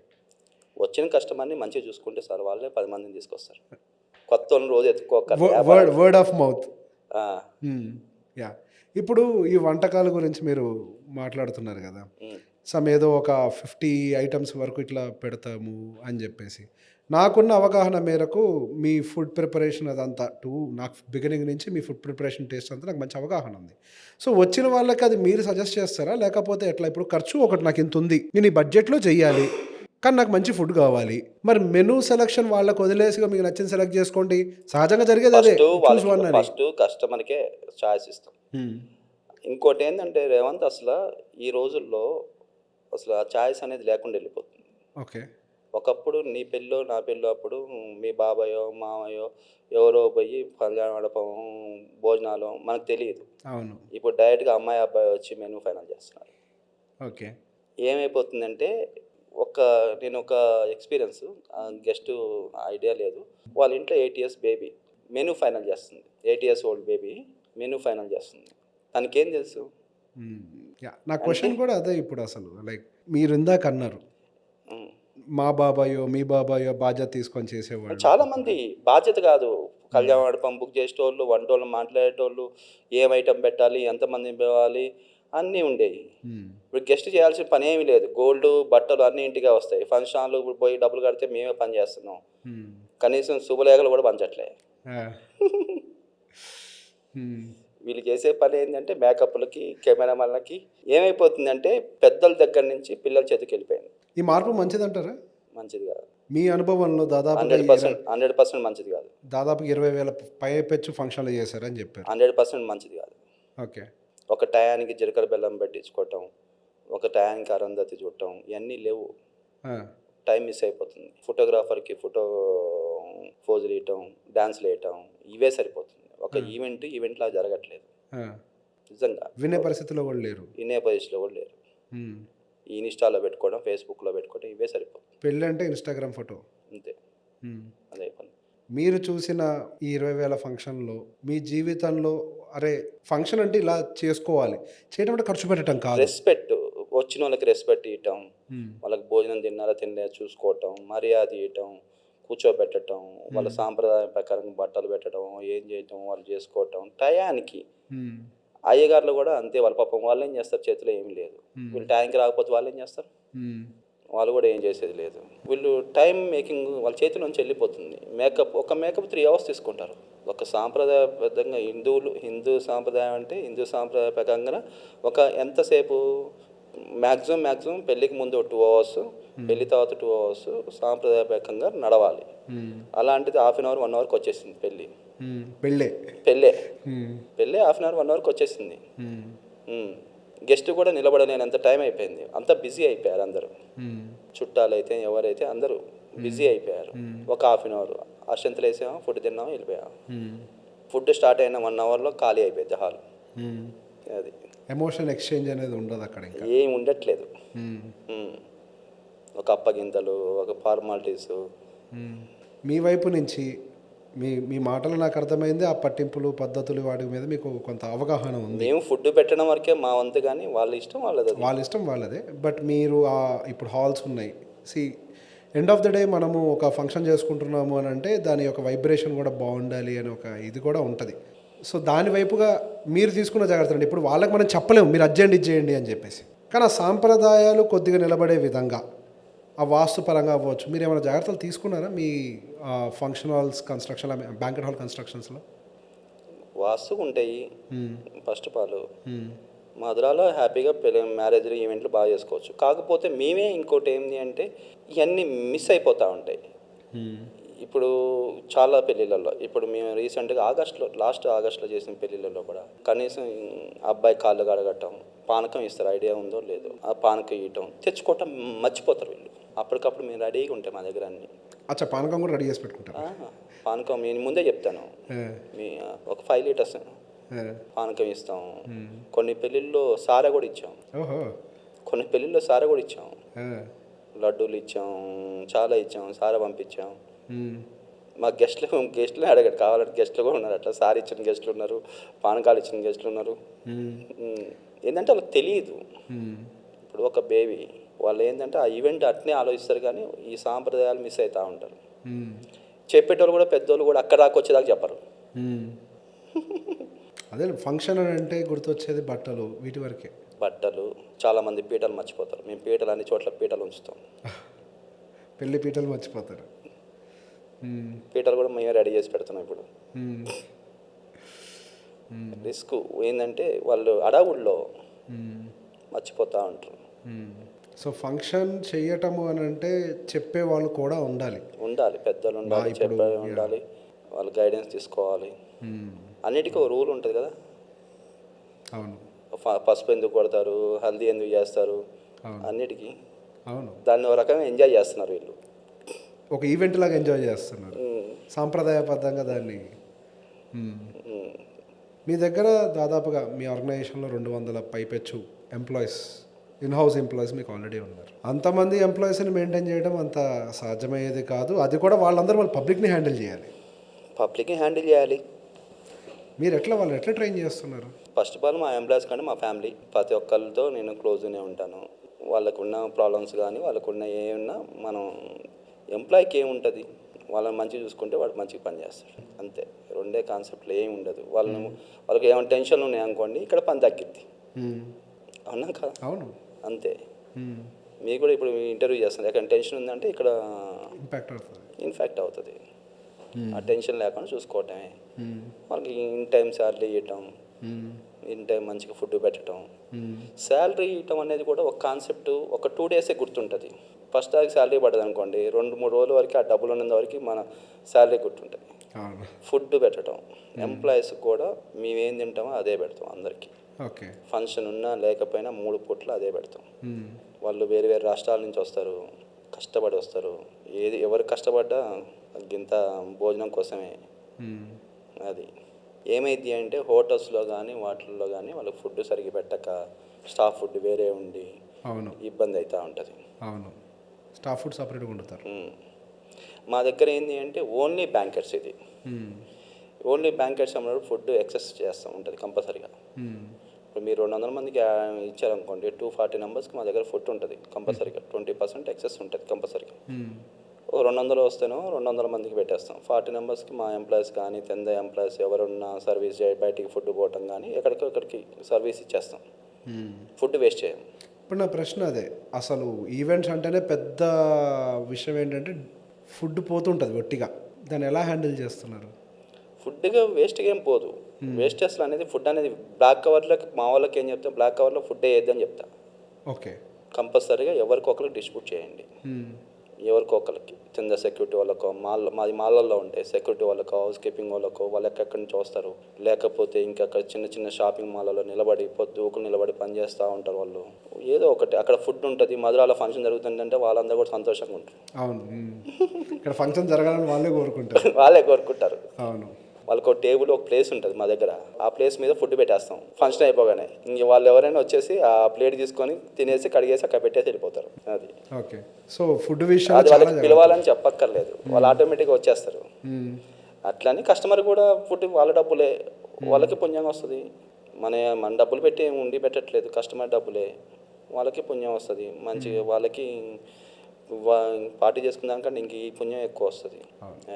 వచ్చిన కస్టమర్ని మంచిగా చూసుకుంటే సార్ వాళ్ళే 10 మందిని తీసుకొస్తారు. కొత్త రోజు ఎత్తుకోక వర్డ్ ఆఫ్ మౌత్. యా, ఇప్పుడు ఈ వంటకాల గురించి మీరు మాట్లాడుతున్నారు కదా, ఏదో ఒక 50 ఐటమ్స్ వరకు ఇట్లా పెడతాము అని చెప్పేసి, నాకున్న అవగాహన మేరకు మీ ఫుడ్ ప్రిపరేషన్ అదంతా నాకు బిగినింగ్ నుంచి మీ ఫుడ్ ప్రిపరేషన్ టేస్ట్ అంతా నాకు మంచి అవగాహన ఉంది. సో వచ్చిన వాళ్ళకి అది మీరు సజెస్ట్ చేస్తారా, లేకపోతే ఎట్లా? ఇప్పుడు ఖర్చు ఒకటి నాకు ఇంత ఉంది, నేను ఈ బడ్జెట్లో చెయ్యాలి, కానీ నాకు మంచి ఫుడ్ కావాలి, మరి మెనూ సెలక్షన్ వాళ్ళకి వదిలేసిగా మీకు నచ్చిన సెలెక్ట్ చేసుకోండి, సహజంగా జరిగేది అదే. ఫస్ట్ కస్టమర్కే చాయిస్ ఇస్తాం. ఇంకోటి ఏంటంటే రేవంత్, అసలు ఈ రోజుల్లో అసలు ఆ చాయిస్ అనేది లేకుండా వెళ్ళిపోతుంది. ఓకే. ఒకప్పుడు నీ పెళ్ళో నా పెళ్ళో అప్పుడు మీ బాబాయో మామయ్యో ఎవరో పోయి కళ్యాణ మండపం భోజనాలు మనకు తెలియదు. అవును. ఇప్పుడు డైరెక్ట్గా అమ్మాయి అబ్బాయి వచ్చి మెనూ ఫైనల్ చేస్తున్నారు. ఓకే. ఏమైపోతుందంటే నేను ఒక ఎక్స్పీరియన్స్, గెస్ట్ ఐడియా లేదు, వాళ్ళ ఇంట్లో 8 years బేబీ మెనూ ఫైనల్ చేస్తుంది. 8 years old baby menu final చేస్తుంది. తనకేం తెలుసు? నా క్వశ్చన్ కూడా అదే. ఇప్పుడు అసలు లైక్ మీరు ఇందాక అన్నారు మా బాబాయో మీ బాబాయో బాధ్యత తీసుకొని చేసేవాళ్ళు. చాలా మంది బాధ్యత కాదు, కళ్యాణ మండపం బుక్ చేసేటోళ్ళు, వంటోళ్ళు మాట్లాడేటోళ్ళు, ఏం ఐటమ్ పెట్టాలి, ఎంతమంది పిలవాలి అన్నీ ఉండేవి. ఇప్పుడు గెస్ట్ చేయాల్సిన పని ఏమీ లేదు, గోల్డ్ బట్టలు అన్నీ ఇంటికే వస్తాయి. ఫంక్షన్ హాల్లో పోయి డబ్బులు కడితే మేమే పని చేస్తున్నాం, కనీసం శుభలేఖలు కూడా పంచట్లే. వీళ్ళు చేసే పని ఏంటంటే మేకప్లకి కెమెరామెన్లకి. ఏమైపోతుందంటే పెద్దల దగ్గర నుంచి పిల్లల చేతికి వెళ్ళిపోయింది. ఈ మార్పు మంచిదంటారా? మంచిది కాదు. మీ అనుభవంలో దాదాపు 100% మంచిది కాదు. దాదాపు 20,000 పైపెచ్చు ఫంక్షన్లు చేశారని చెప్పారు. 100% మంచిది కాదు. ఓకే. ఒక టయానికి జీలకర్ర బెల్లం పెట్టించుకోవటం, ఒక టయానికి అరంధతి చూడటం, ఇవన్నీ లేవు. టైం మిస్ అయిపోతుంది. ఫోటోగ్రాఫర్కి ఫోటో పోజులు వేయటం, డాన్స్లు వేయటం, ఇవే సరిపోతుంది. ఒక ఈవెంట్లా జరగట్లేదు నిజంగా. వినే పరిస్థితిలో కూడా లేరు. ఈ ఇన్స్టాలో పెట్టుకోవడం, ఫేస్బుక్లో పెట్టుకోవడం, ఇవే సరిపోతుంది. పెళ్ళి అంటే ఇన్స్టాగ్రామ్ ఫోటో, అంతే. అదే పని. మీరు చూసిన ఈ 20,000 ఫంక్షన్‌లో మీ జీవితంలో అరే! ఫంక్షన్ అంటే ఇలా చేసుకోవాలి. చేయడం అంటే ఖర్చు పెట్టడం కాదు. రెస్పెక్ట్, వచ్చిన వాళ్ళకి రెస్పెక్ట్ ఇవ్వటం, హ్మ్. వాళ్ళకి భోజనం తిన్నారా తినలేదా చూసుకోవటం, మర్యాద ఇవ్వటం, కూర్చోబెట్టడం, వాళ్ళ సాంప్రదాయం ప్రకారం బట్టలు పెట్టడం, ఏం చేయటం, వాళ్ళు చేసుకోవటం టయానికి. హ్మ్. అయ్యగారులు కూడా అంతే, వాళ్ళ పాపం వాళ్ళు ఏం చేస్తారు, చేతిలో ఏమీ లేదు. వీళ్ళు టైంకి రాకపోతే వాళ్ళు ఏం చేస్తారు, హ్మ్. వాళ్ళు కూడా ఏం చేసేది లేదు. వీళ్ళు టైం మేకింగ్ వాళ్ళ చేతిలో నుంచి వెళ్ళిపోతుంది. ఒక మేకప్ 3 hours తీసుకుంటారు. ఒక సాంప్రదాయబద్ధంగా హిందూ సాంప్రదాయం అంటే హిందూ సాంప్రదాయ ప్రకారంగా ఒక ఎంతసేపు మ్యాక్సిమం పెళ్ళికి ముందు 2 hours, పెళ్లి తర్వాత 2 hours సాంప్రదాయబద్ధంగా నడవాలి. అలాంటిది 1/2 hour 1 hourకి వచ్చేసింది పెళ్ళి. పెళ్ళే. పెళ్ళే హ్మ్. 1/2 hour 1 hourకి వచ్చేసింది. గెస్ట్ కూడా నిలబడలేనంత టైం అయిపోయింది. అంతా బిజీ అయిపోయారు అందరూ. చుట్టాలైతే ఎవరైతే అందరూ బిజీ అయిపోయారు. ఒక 1/2 hour అక్షంతలు వేసాము, ఫుడ్ తిన్నాము, వెళ్ళిపోయాము. ఫుడ్ స్టార్ట్ అయిన 1 hourలో ఖాళీ అయిపోయింది హాల్. అది ఎమోషన్ ఎక్స్చేంజ్ అనేది ఉండదు అక్కడ ఇంకా. ఏం ఉండట్లేదు. ఒక అప్పగింతలు, ఒక ఫార్మాలిటీస్. మీ వైపు నుంచి మీ మాటలు నాకు అర్థమైంది. ఆ పట్టింపులు పద్ధతులు వాటి మీద మీకు కొంత అవగాహన ఉంది. మేము ఫుడ్ పెట్టడం వరకే మా వంతు, కానీ వాళ్ళ ఇష్టం వాళ్ళది. వాళ్ళ ఇష్టం వాళ్ళదే. బట్ మీరు ఇప్పుడు హాల్స్ ఉన్నాయి. ఎండ్ ఆఫ్ ద డే మనము ఒక ఫంక్షన్ చేసుకుంటున్నాము అని అంటే దాని యొక్క వైబ్రేషన్ కూడా బాగుండాలి అని ఒక ఇది కూడా ఉంటుంది. సో దాని వైపుగా మీరు తీసుకున్న జాగ్రత్తలు అండి. ఇప్పుడు వాళ్ళకి మనం చెప్పలేము మీరు అర్జెంట్ ఇచ్చేయండి అని చెప్పేసి. కానీ ఆ సాంప్రదాయాలు కొద్దిగా నిలబడే విధంగా ఆ వాస్తు పరంగా అవ్వచ్చు, మీరు ఏమైనా జాగ్రత్తలు తీసుకున్నారా మీ function halls construction, banquet hall కన్స్ట్రక్షన్స్లో? వాస్తుగా ఉంటాయి. ఫస్ట్ ఆఫ్ ఆల్ మధురాలో హ్యాపీగా మ్యారేజ్లు ఈవెంట్లు బాగా చేసుకోవచ్చు. కాకపోతే మేమే ఇంకోటి ఏంటి అంటే ఇవన్నీ మిస్ అయిపోతూ ఉంటాయి. ఇప్పుడు చాలా పెళ్ళిళ్ళల్లో, ఇప్పుడు మేము రీసెంట్గా లాస్ట్ ఆగస్టులో చేసిన పెళ్ళిళ్ళల్లో కూడా కనీసం అబ్బాయి కాళ్ళు కడగటం, పానకం ఇస్తారు, ఐడియా ఉందో లేదో, ఆ పానకం ఇవ్వటం తెచ్చుకోవటం మర్చిపోతారు వీళ్ళు. అప్పటికప్పుడు మేము రెడీగా ఉంటాయి మా దగ్గర అన్నీ. అచ్చా, పానకం కూడా రెడీ చేసి పెట్టుకుంటారు? పానకం నేను ముందే చెప్తాను. మీ ఒక 5 liters పానకం ఇస్తాం. కొన్ని పెళ్ళిళ్ళలో సారా కూడా ఇచ్చాం. లడ్డూలు ఇచ్చాం, చాలా ఇచ్చాం, సారా పంపించాం. మా గెస్ట్లు అడగడు, కావాలంటే గెస్ట్లు కూడా ఉన్నారు. అట్లా సారీ ఇచ్చిన గెస్ట్లు ఉన్నారు, పానకాలు ఇచ్చిన గెస్ట్లు ఉన్నారు. ఏంటంటే వాళ్ళకి తెలియదు. ఇప్పుడు ఒక బేబీ వాళ్ళు ఏంటంటే ఆ ఈవెంట్ అట్నే ఆలోచిస్తారు, కానీ ఈ సాంప్రదాయాలు మిస్ అవుతూ ఉంటారు. చెప్పేటోళ్ళు కూడా పెద్దోళ్ళు కూడా అక్కడ దాకా వచ్చేదాకా చెప్పరు. అదే ఫంక్షన్ అని అంటే గుర్తొచ్చేది బట్టలు, వీటి వరకే. బట్టలు, చాలామంది పీటలు మర్చిపోతారు. మేము పీటలు అన్ని చోట్ల పీటలు ఉంచుతాం. పెళ్లి పీటలు మర్చిపోతారు. పీటలు కూడా మేమే రెడీ చేసి పెడుతున్నాం ఇప్పుడు. రిస్క్ ఏంటంటే వాళ్ళు అడవుల్లో మర్చిపోతూ ఉంటారు. సో ఫంక్షన్ చేయటము అని అంటే చెప్పే వాళ్ళు కూడా ఉండాలి, పెద్దలు ఉండాలి, చెప్పే ఉండాలి, వాళ్ళు గైడెన్స్ తీసుకోవాలి. అన్నిటికీ ఒక రూల్ ఉంటుంది కదా. అవును. పసుపు ఎందుకు కొడతారు, హల్దీ ఎందుకు చేస్తారు, అన్నిటికీ. అవును. దాన్ని ఒక రకంగా ఎంజాయ్ చేస్తున్నారు వీళ్ళు, ఒక ఈవెంట్ లాగా ఎంజాయ్ చేస్తున్నారు సాంప్రదాయబద్ధంగా దాన్ని. మీ దగ్గర దాదాపుగా మీ ఆర్గనైజేషన్లో 200 పైపెచ్చు ఎంప్లాయీస్, ఇన్హౌస్ ఎంప్లాయీస్ మీకు ఆల్రెడీ ఉన్నారు. అంతమంది ఎంప్లాయీస్ని మెయింటైన్ చేయడం అంత సాధ్యమయ్యేది కాదు. అది కూడా వాళ్ళందరూ పబ్లిక్ని హ్యాండిల్ చేయాలి. మీరు వాళ్ళని ఎట్లా ట్రైన్ చేస్తున్నారు? ఫస్ట్ ఆఫ్ ఆల్ మా ఎంప్లాయీస్ కంటే మా ఫ్యామిలీ, ప్రతి ఒక్కరితో నేను క్లోజ్గానే ఉంటాను. వాళ్ళకున్న ప్రాబ్లమ్స్ కానీ వాళ్ళకున్న ఏమన్నా, మనం ఎంప్లాయీకి ఏముంటుంది, వాళ్ళని మంచిగా చూసుకుంటే వాడు మంచిగా పని చేస్తాడు, అంతే. రెండే కాన్సెప్ట్లు ఏమి ఉండదు. వాళ్ళకి ఏమైనా టెన్షన్లు ఉన్నాయనుకోండి, ఇక్కడ పని తగ్గిద్ది. అవునా కదా? అవును, అంతే. మీకు కూడా ఇప్పుడు ఇంటర్వ్యూ చేస్తుంది, ఎక్కడ టెన్షన్ ఉందంటే ఇక్కడ ఇన్ఫాక్ట్ అవుతుంది. ఆ టెన్షన్ లేకుండా చూసుకోవటమే. వాళ్ళకి ఇన్ టైం శాలరీ ఇవ్వటం, ఇన్ టైం మంచిగా ఫుడ్ పెట్టడం. శాలరీ ఇవ్వటం అనేది కూడా ఒక కాన్సెప్ట్, ఒక 2 days గుర్తుంటుంది. ఫస్ట్ తారీఖు శాలరీ పడ్డది అనుకోండి, 2-3 రోజుల వరకు ఆ డబ్బులు ఉన్నంత వరకు మన శాలరీ గుర్తుంటుంది. ఫుడ్ పెట్టడం, ఎంప్లాయీస్ కూడా మేమేం తింటామో అదే పెడతాం అందరికీ. ఫంక్షన్ ఉన్నా లేకపోయినా 3 పూట్ల అదే పెడతాం. వాళ్ళు వేరు రాష్ట్రాల నుంచి వస్తారు, కష్టపడి వస్తారు. ఎవరు కష్టపడ్డా ఇంత భోజనం కోసమే. అది ఏమైంది అంటే హోటల్స్లో కానీ వాటిల్లో కానీ వాళ్ళకి ఫుడ్ సరిగ్గా పెట్టక, స్టాఫ్ ఫుడ్ వేరే ఉండి ఇబ్బంది అవుతూ ఉంటుంది. అవును, స్టాఫ్ ఫుడ్ సపరేట్గా వండుతారు. మా దగ్గర ఏంటి అంటే ఓన్లీ బ్యాంకెట్స్ ఇది. ఓన్లీ బ్యాంకెట్స్ అన్నప్పుడు ఫుడ్ ఎక్సెస్ చేస్తూ ఉంటుంది కంపల్సరీగా. ఇప్పుడు మీరు 200 మందికి ఇచ్చారనుకోండి, 240 మెంబర్స్కి మా దగ్గర ఫుడ్ ఉంటుంది కంపల్సరీగా. 20% ఎక్సెస్ ఉంటుంది కంపల్సరీగా. 200 వస్తేనో 200 మందికి పెట్టేస్తాం. 40 మెంబర్స్కి మా ఎంప్లాయీస్ కానీ 10 ఎంప్లాయీస్ ఎవరున్నా సర్వీస్ బయటికి ఫుడ్ పోవటం కానీ ఎక్కడికి సర్వీస్ ఇచ్చేస్తాం. ఫుడ్ వేస్ట్ చేయం. ఇప్పుడు నా ప్రశ్న అదే, అసలు ఈవెంట్స్ అంటేనే పెద్ద విషయం ఏంటంటే ఫుడ్ పోతుంటుంది ఒట్టిగా, దాన్ని ఎలా హ్యాండిల్ చేస్తున్నారు? ఫుడ్గా వేస్ట్గా ఏం పోదు. వేస్ట్ అసలు అనేది ఫుడ్ అనేది బ్లాక్ కవర్లోకి మా వాళ్ళకి ఏం చెప్తా, బ్లాక్ కవర్లో ఫుడ్ వేయద్దని చెప్తా. ఓకే. కంపల్సరీగా ఎవరికొకరికి డిస్ట్రిబ్యూట్ చేయండి. ఎవరికొకరికి కింద సెక్యూరిటీ వాళ్ళకో, మాది మాలల్లో ఉంటాయి, సెక్యూరిటీ వాళ్ళకో, హౌస్ కీపింగ్ వాళ్ళకో, వాళ్ళు ఎక్కడి నుంచి వస్తారు, లేకపోతే ఇంకా అక్కడ చిన్న చిన్న షాపింగ్ మాల్లలో నిలబడి పొద్దుకులు నిలబడి పనిచేస్తూ ఉంటారు వాళ్ళు. ఏదో ఒకటి అక్కడ ఫుడ్ ఉంటుంది. మధురాలో ఫంక్షన్ జరుగుతుందంటే వాళ్ళందరూ కూడా సంతోషంగా ఉంటారు. అవును, ఇక్కడ ఫంక్షన్ జరగాలని వాళ్ళే కోరుకుంటారు. వాళ్ళే కోరుకుంటారు. అవును. వాళ్ళకి ఒక టేబుల్, ఒక ప్లేస్ ఉంటుంది మా దగ్గర. ఆ ప్లేస్ మీద ఫుడ్ పెట్టేస్తాం ఫంక్షన్ అయిపోగానే. ఇంక వాళ్ళు ఎవరైనా వచ్చేసి ఆ ప్లేట్ తీసుకొని తినేసి కడిగేసి అక్కడ పెట్టేసి వెళ్ళిపోతారు. అది ఓకే. సో ఫుడ్ విషయం అది వాళ్ళకి పిలవాలని చెప్పక్కర్లేదు, వాళ్ళు ఆటోమేటిక్గా వచ్చేస్తారు. అట్లని కస్టమర్ కూడా ఫుడ్ వాళ్ళ డబ్బులే, వాళ్ళకి పుణ్యం వస్తుంది. మన డబ్బులు పెట్టి ఉండి పెట్టట్లేదు, కస్టమర్ డబ్బులే, వాళ్ళకి పుణ్యం వస్తుంది. మంచిగా వాళ్ళకి పార్టీ చేసుకున్న దానికంటే ఇంక ఈ పుణ్యం ఎక్కువ వస్తుంది.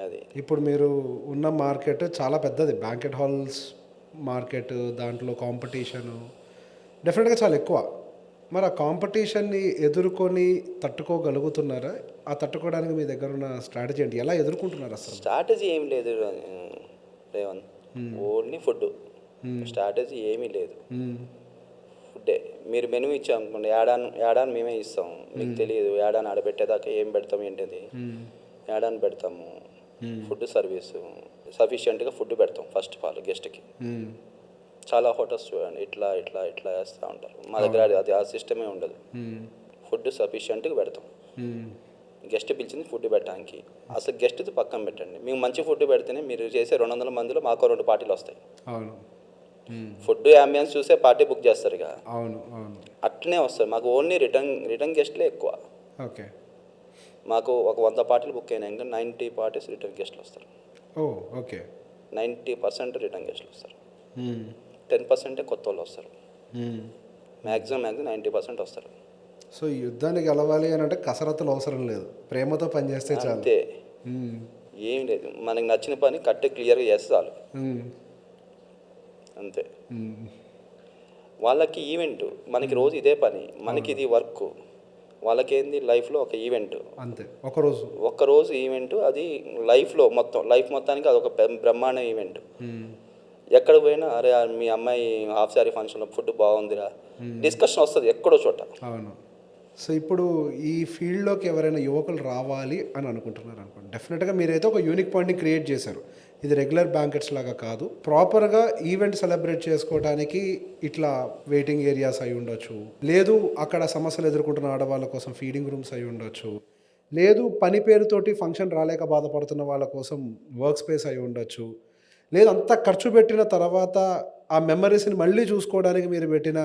అది ఇప్పుడు మీరు ఉన్న మార్కెట్ చాలా పెద్దది, బ్యాంకెట్ హాల్స్ మార్కెట్. దాంట్లో కాంపిటీషన్ డెఫినెట్గా చాలా ఎక్కువ. మరి ఆ కాంపిటీషన్ని ఎదుర్కొని తట్టుకోగలుగుతున్నారా? ఆ తట్టుకోవడానికి మీ దగ్గర ఉన్న స్ట్రాటజీ ఏంటి? ఎలా ఎదుర్కొంటున్నారు అసలు? స్ట్రాటజీ ఏమి లేదు రేవంత్, ఓన్లీ ఫుడ్. స్ట్రాటజీ ఏమీ లేదు, ఫుడ్డే. మీరు మెనూ ఇచ్చామనుకోండి, యాడాన్ మేమే ఇస్తాం. మీకు తెలియదు యాడాన్ ఆడబెట్టేదాకా ఏం పెడతాం ఏంటిది, యాడాన్ పెడతాము. ఫుడ్ సర్వీసు సఫిషియెంట్గా ఫుడ్ పెడతాం ఫస్ట్ ఆఫ్ ఆల్ గెస్ట్కి. చాలా హోటల్స్ చూడండి ఇట్లా ఇట్లా ఇట్లా వేస్తూ ఉంటారు. మా దగ్గర అది ఆ సిస్టమే ఉండదు. ఫుడ్ సఫిషియెంట్గా పెడతాం. గెస్ట్ పిలిచింది ఫుడ్ పెట్టడానికి. అసలు గెస్ట్ది పక్కన పెట్టండి, మేము మంచి ఫుడ్ పెడితేనే మీరు చేసే 200 మందిలో మాకు 2 పార్టీలు వస్తాయి. అవును. ఫుడ్ అంబియన్స్ చూసే పార్టీ బుక్ చేస్తారు ఇక. అవును అవును. అట్లనే వస్తారు. మాకు ఓన్లీ రిటర్న్ గెస్ట్లే ఎక్కువ. ఓకే. మాకు ఒక 100 పార్టీలు బుక్ అయినా ఇంకా 90 పార్టీస్ రిటర్న్ గెస్ట్లు వస్తారు. ఓ ఓకే. 90% రిటర్న్ గెస్ట్లు వస్తారు. 10% కొత్త వాళ్ళు వస్తారు. మ్యాక్సిమం 90% వస్తారు. సో యుద్ధాన్ని గెలవాలి అని అంటే కసరత్తులు అవసరం లేదు, ప్రేమతో పనిచేస్తే చాలు. అంతే, ఏం లేదు. మనకి నచ్చిన పని క్లియర్గా చేస్తే చాలు. అంతే. వాళ్ళకి ఈవెంట్, మనకి రోజు ఇదే పని, మనకి ఇది వర్క్. వాళ్ళకేంది లైఫ్లో ఒక ఈవెంట్ అంతే. ఒక్కరోజు ఈవెంట్, అది లైఫ్ మొత్తానికి అది ఒక బ్రహ్మాండ ఈవెంట్. ఎక్కడ పోయినా అరే మీ అమ్మాయి హాఫ్ శారీ ఫంక్షన్లో ఫుడ్ బాగుందిరా డిస్కషన్ వస్తుంది ఎక్కడో చోట. అవును. సో ఇప్పుడు ఈ ఫీల్డ్లోకి ఎవరైనా యువకులు రావాలి అని అనుకుంటున్నారు అనుకోండి, డెఫినెట్గా మీరైతే ఒక యూనిక్ పాయింట్ని క్రియేట్ చేశారు. ఇది రెగ్యులర్ బ్యాంకెట్స్ లాగా కాదు, ప్రాపర్గా ఈవెంట్ సెలబ్రేట్ చేసుకోవడానికి ఇట్లా వెయిటింగ్ ఏరియాస్ అయి ఉండొచ్చు, లేదు అక్కడ సమస్యలు ఎదుర్కొంటున్న ఆడవాళ్ళ కోసం ఫీడింగ్ రూమ్స్ అయి ఉండొచ్చు, లేదు పని పేరుతోటి ఫంక్షన్ రాలేక బాధపడుతున్న వాళ్ళ కోసం వర్క్ స్పేస్ అయి ఉండొచ్చు, లేదు అంత ఖర్చు పెట్టిన తర్వాత ఆ మెమరీస్ని మళ్ళీ చూసుకోవడానికి మీరు పెట్టిన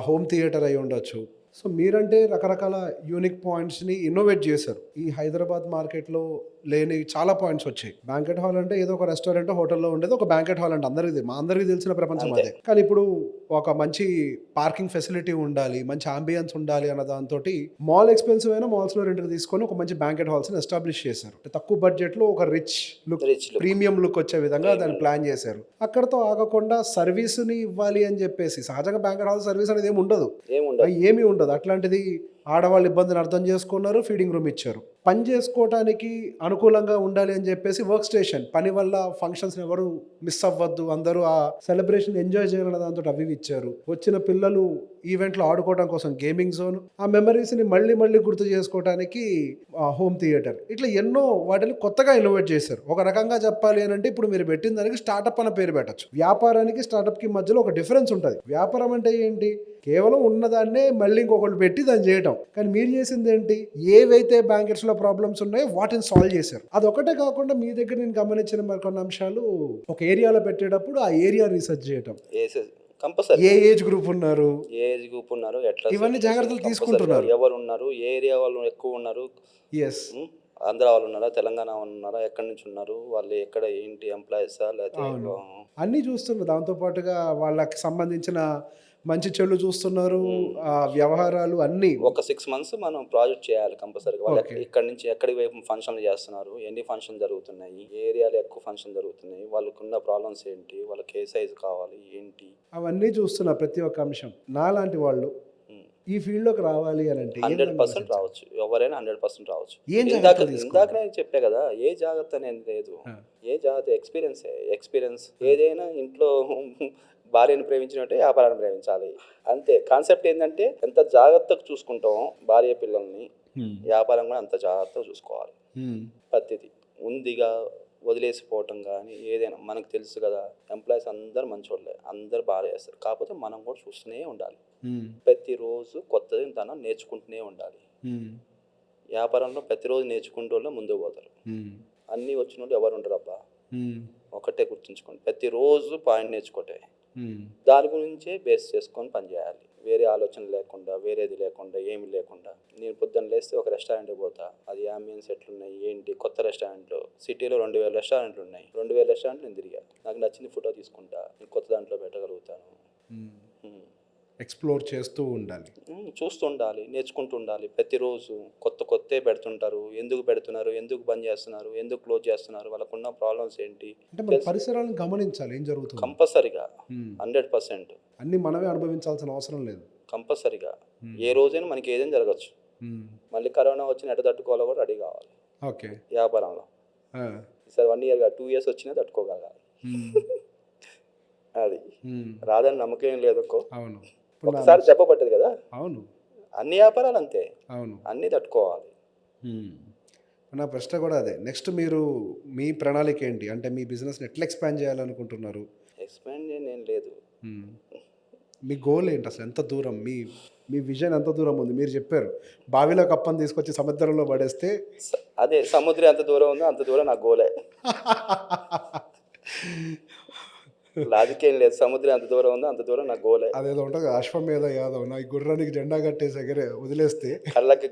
హోమ్ థియేటర్ అయి ఉండొచ్చు. సో మీరంటే రకరకాల యూనిక్ పాయింట్స్ని ఇన్నోవేట్ చేశారు. ఈ హైదరాబాద్ మార్కెట్లో లేని చాలా పాయింట్స్ వచ్చాయి. బ్యాంకెట్ హాల్ అంటే ఏదో ఒక రెస్టారెంట్ హోటల్లో ఉండేది ఒక బ్యాంకెట్ హాల్ అంటే అందరికీ తెలిసిన ప్రపంచం అదే. కానీ ఇప్పుడు ఒక మంచి పార్కింగ్ ఫెసిలిటీ ఉండాలి, మంచి ఆంబియన్స్ ఉండాలి అన్న దాంతో మాల్ ఎక్స్పెన్సివ్ అయినా మాల్స్లో రెంట్కి తీసుకొని ఒక మంచి బ్యాంకెట్ హాల్స్ని ఎస్టాబ్లిష్ చేశారు. తక్కువ బడ్జెట్లో ఒక రిచ్ లుక్, ప్రీమియం లుక్ వచ్చే విధంగా దాన్ని ప్లాన్ చేశారు. అక్కడతో ఆగకుండా సర్వీస్ని ఇవ్వాలి అని చెప్పేసి, సహజంగా బ్యాంకెట్ హాల్ సర్వీస్ అనేది ఏమి ఉండదు. అట్లాంటిది ఆడవాళ్ళ ఇబ్బందిని అర్థం చేసుకున్నారు, ఫీడింగ్ రూమ్ ఇచ్చారు. పని చేసుకోవడానికి అనుకూలంగా ఉండాలి అని చెప్పేసి వర్క్ స్టేషన్, పని వల్ల ఫంక్షన్స్ ఎవరు మిస్ అవ్వద్దు, అందరూ ఆ సెలబ్రేషన్ ఎంజాయ్ చేయాలన్న దాంతో అవి ఇచ్చారు. వచ్చిన పిల్లలు ఈవెంట్లో ఆడుకోవడం కోసం గేమింగ్ జోన్, ఆ మెమరీస్ని మళ్ళీ గుర్తు చేసుకోవడానికి హోమ్ థియేటర్, ఇట్లా ఎన్నో వాటిని కొత్తగా ఇన్నోవేట్ చేశారు. ఒక రకంగా చెప్పాలి అని అంటే ఇప్పుడు మీరు పెట్టిన దానికి స్టార్టప్ అన్న పేరు పెట్టచ్చు. వ్యాపారానికి స్టార్టప్కి మధ్యలో ఒక డిఫరెన్స్ ఉంటుంది. వ్యాపారం అంటే ఏంటి, కేవలం ఉన్నదాన్నే మళ్ళీ ఇంకొకటి పెట్టి దాన్ని చేయటం. కానీ మీరు చేసింది ఏంటి, ఏవైతే బ్యాంకెట్స్లో ప్రాబ్లమ్స్ ఉన్నాయో వాటిని సాల్వ్ చేశారు. అదొకటే కాకుండా మీ దగ్గర నేను గమనించిన మరికొన్ని అంశాలు, ఒక ఏరియాలో పెట్టేటప్పుడు ఆ ఏరియా రీసెర్చ్ చేయటం, ఏ ఏజ్ గ్రూప్ ఉన్నారు, ఎట్లా, ఇవన్నీ జాగ్రత్తలు తీసుకుంటున్నారు. ఎవరు ఉన్నారు, ఏ ఏరియా వాళ్ళు ఎక్కువ ఉన్నారు, ఆంధ్ర వాళ్ళు ఉన్నారా, తెలంగాణ వాళ్ళు ఉన్నారా, ఎక్కడి నుంచి ఉన్నారు, వాళ్ళు ఎక్కడ ఏంటి ఎంప్లాయీసా లేకపోతే అవును. అన్నీ చూస్తున్నారు. దాంతో పాటుగా వాళ్ళకి సంబంధించిన మంచి చెడు చూస్తున్నారు. వ్యవహారాలు అన్నీ. ఒక 6 మంత్స్ మనం ప్రాజెక్ట్ చేయాలి కంపల్సరీగా. వాళ్ళు ఓకే. ఇక్కడ నుంచి ఎక్కడికి వైపు ఫంక్షన్లు చేస్తున్నారు, ఎన్ని ఫంక్షన్ జరుగుతున్నాయి, ఏ ఏరియాలో ఎక్కువ ఫంక్షన్ జరుగుతున్నాయి, వాళ్ళకున్న ప్రాబ్లమ్స్ ఏంటి, వాళ్ళకి ఏ సైజు కావాలి ఏంటి, అవన్నీ చూస్తున్నా ప్రతి ఒక్క అంశం. నాలాంటి వాళ్ళు ఈ ఫీల్డ్‌లోకి రావాలి అనంటే ఏం 100% ఆలోచించాలి? రావచ్చు. ఎవరైనా 100% రావచ్చు. ఏం జాగ్రత్తలు తీసుకోవాలి? ఇందాక నేను చెప్పా కదా, ఏ జాగ్రత్త అనేది లేదు. ఏ జాగ్రత్త ఎక్స్పీరియన్స్. ఏదైనా ఇంట్లో భార్యను ప్రేమించినట్టే వ్యాపారాన్ని ప్రేమించాలి. అంతే. కాన్సెప్ట్ ఏంటంటే ఎంత జాగ్రత్తగా చూసుకుంటామో భార్య పిల్లల్ని, వ్యాపారం కూడా అంత జాగ్రత్తగా చూసుకోవాలి. పద్ధతి ఉందిగా వదిలేసిపోవటం కానీ ఏదైనా మనకు తెలుసు కదా, ఎంప్లాయీస్ అందరు మంచోళ్ళే, అందరు బాగా చేస్తారు. కాకపోతే మనం కూడా చూస్తూనే ఉండాలి. ప్రతిరోజు కొత్తది తనం నేర్చుకుంటూనే ఉండాలి. వ్యాపారంలో ప్రతిరోజు నేర్చుకుంటూ ముందుకు పోతారు. అన్నీ వచ్చిన వాళ్ళు ఎవరు ఉండరు అబ్బా. ఒకటే గుర్తుంచుకోండి, ప్రతిరోజు పాయింట్ నేర్చుకోటే, దాని గురించే బేస్ చేసుకొని పనిచేయాలి. వేరే ఆలోచన లేకుండా, వేరేది లేకుండా, ఏమి లేకుండా. నేను పొద్దున్న లేస్తే ఒక రెస్టారెంట్కి పోతా, అది అంబియన్స్ ఎట్లున్నాయి ఏంటి, కొత్త రెస్టారెంట్లు సిటీలో 2000 రెస్టారెంట్లు ఉన్నాయి. 2000 రెస్టారెంట్లు నేను తిరిగా, నాకు నచ్చింది ఫోటో తీసుకుంటా, నేను కొత్త దాంట్లో పెట్టగలుగుతాను. ఎక్స్‌ప్లోర్ చేస్తూ ఉండాలి. చూస్తూ ఉండాలి, నేర్చుకుంటూ ఉండాలి. ప్రతిరోజు కొత్త పెడుతుంటారు. ఎందుకు పెడుతున్నారు, ఎందుకు బంద్ చేస్తున్నారు, ఎందుకు క్లోజ్ చేస్తున్నారు, వాళ్ళకున్న ప్రాబ్లమ్స్ ఏంటి, అంటే మన పరిసరాలను గమనించాలి ఏం జరుగుతుంది. కంపల్సరీగా 100% అన్నీ మనమే అనుభవించాల్సిన అవసరం లేదు. కంపల్సరీగా. ఏ రోజైనా మనకి ఏదైనా జరగచ్చు. మళ్ళీ కరోనా వచ్చిన ఎట తట్టుకోవాలో కూడా రెడీ కావాలి. ఓకే. వ్యాపారంలో ఈసారి 1 year 2 years వచ్చినా తట్టుకోగలగాలి. అది రాదని నమ్మకం ఏం లేదు. అవును. ఒకసారి చెప్పబట్టదు కదా. అవును. అన్ని వ్యాపారాలు అంతే. అవును. అన్నీ తట్టుకోవాలి. నా ప్రశ్న కూడా అదే. నెక్స్ట్ మీరు మీ ప్రణాళిక ఏంటి? అంటే మీ బిజినెస్‌ని ఎట్లా ఎక్స్‌పాండ్ చేయాలనుకుంటున్నారు? ఎక్స్పాండ్ ఏం లేదు. మీ గోల్ ఏంటి అసలు? ఎంత దూరం మీ విజన్ ఎంత దూరం ఉంది? మీరు చెప్పారు బావిలో కప్పని తీసుకొచ్చి సముద్రంలో పడేస్తే అదే సముద్రం ఎంత దూరం ఉందో అంత దూరం నా గోలే. లాజిక్ ఏం లేదు. సముద్రం ఎంత దూరం ఉందో అంత దూరం నా గోలే. అదేదో ఉంటుంది అశ్వమేధ యాదవ్, నా ఈ గుర్రానికి జెండా కట్టేసి ఎగరే వదిలేస్తే కళ్ళకి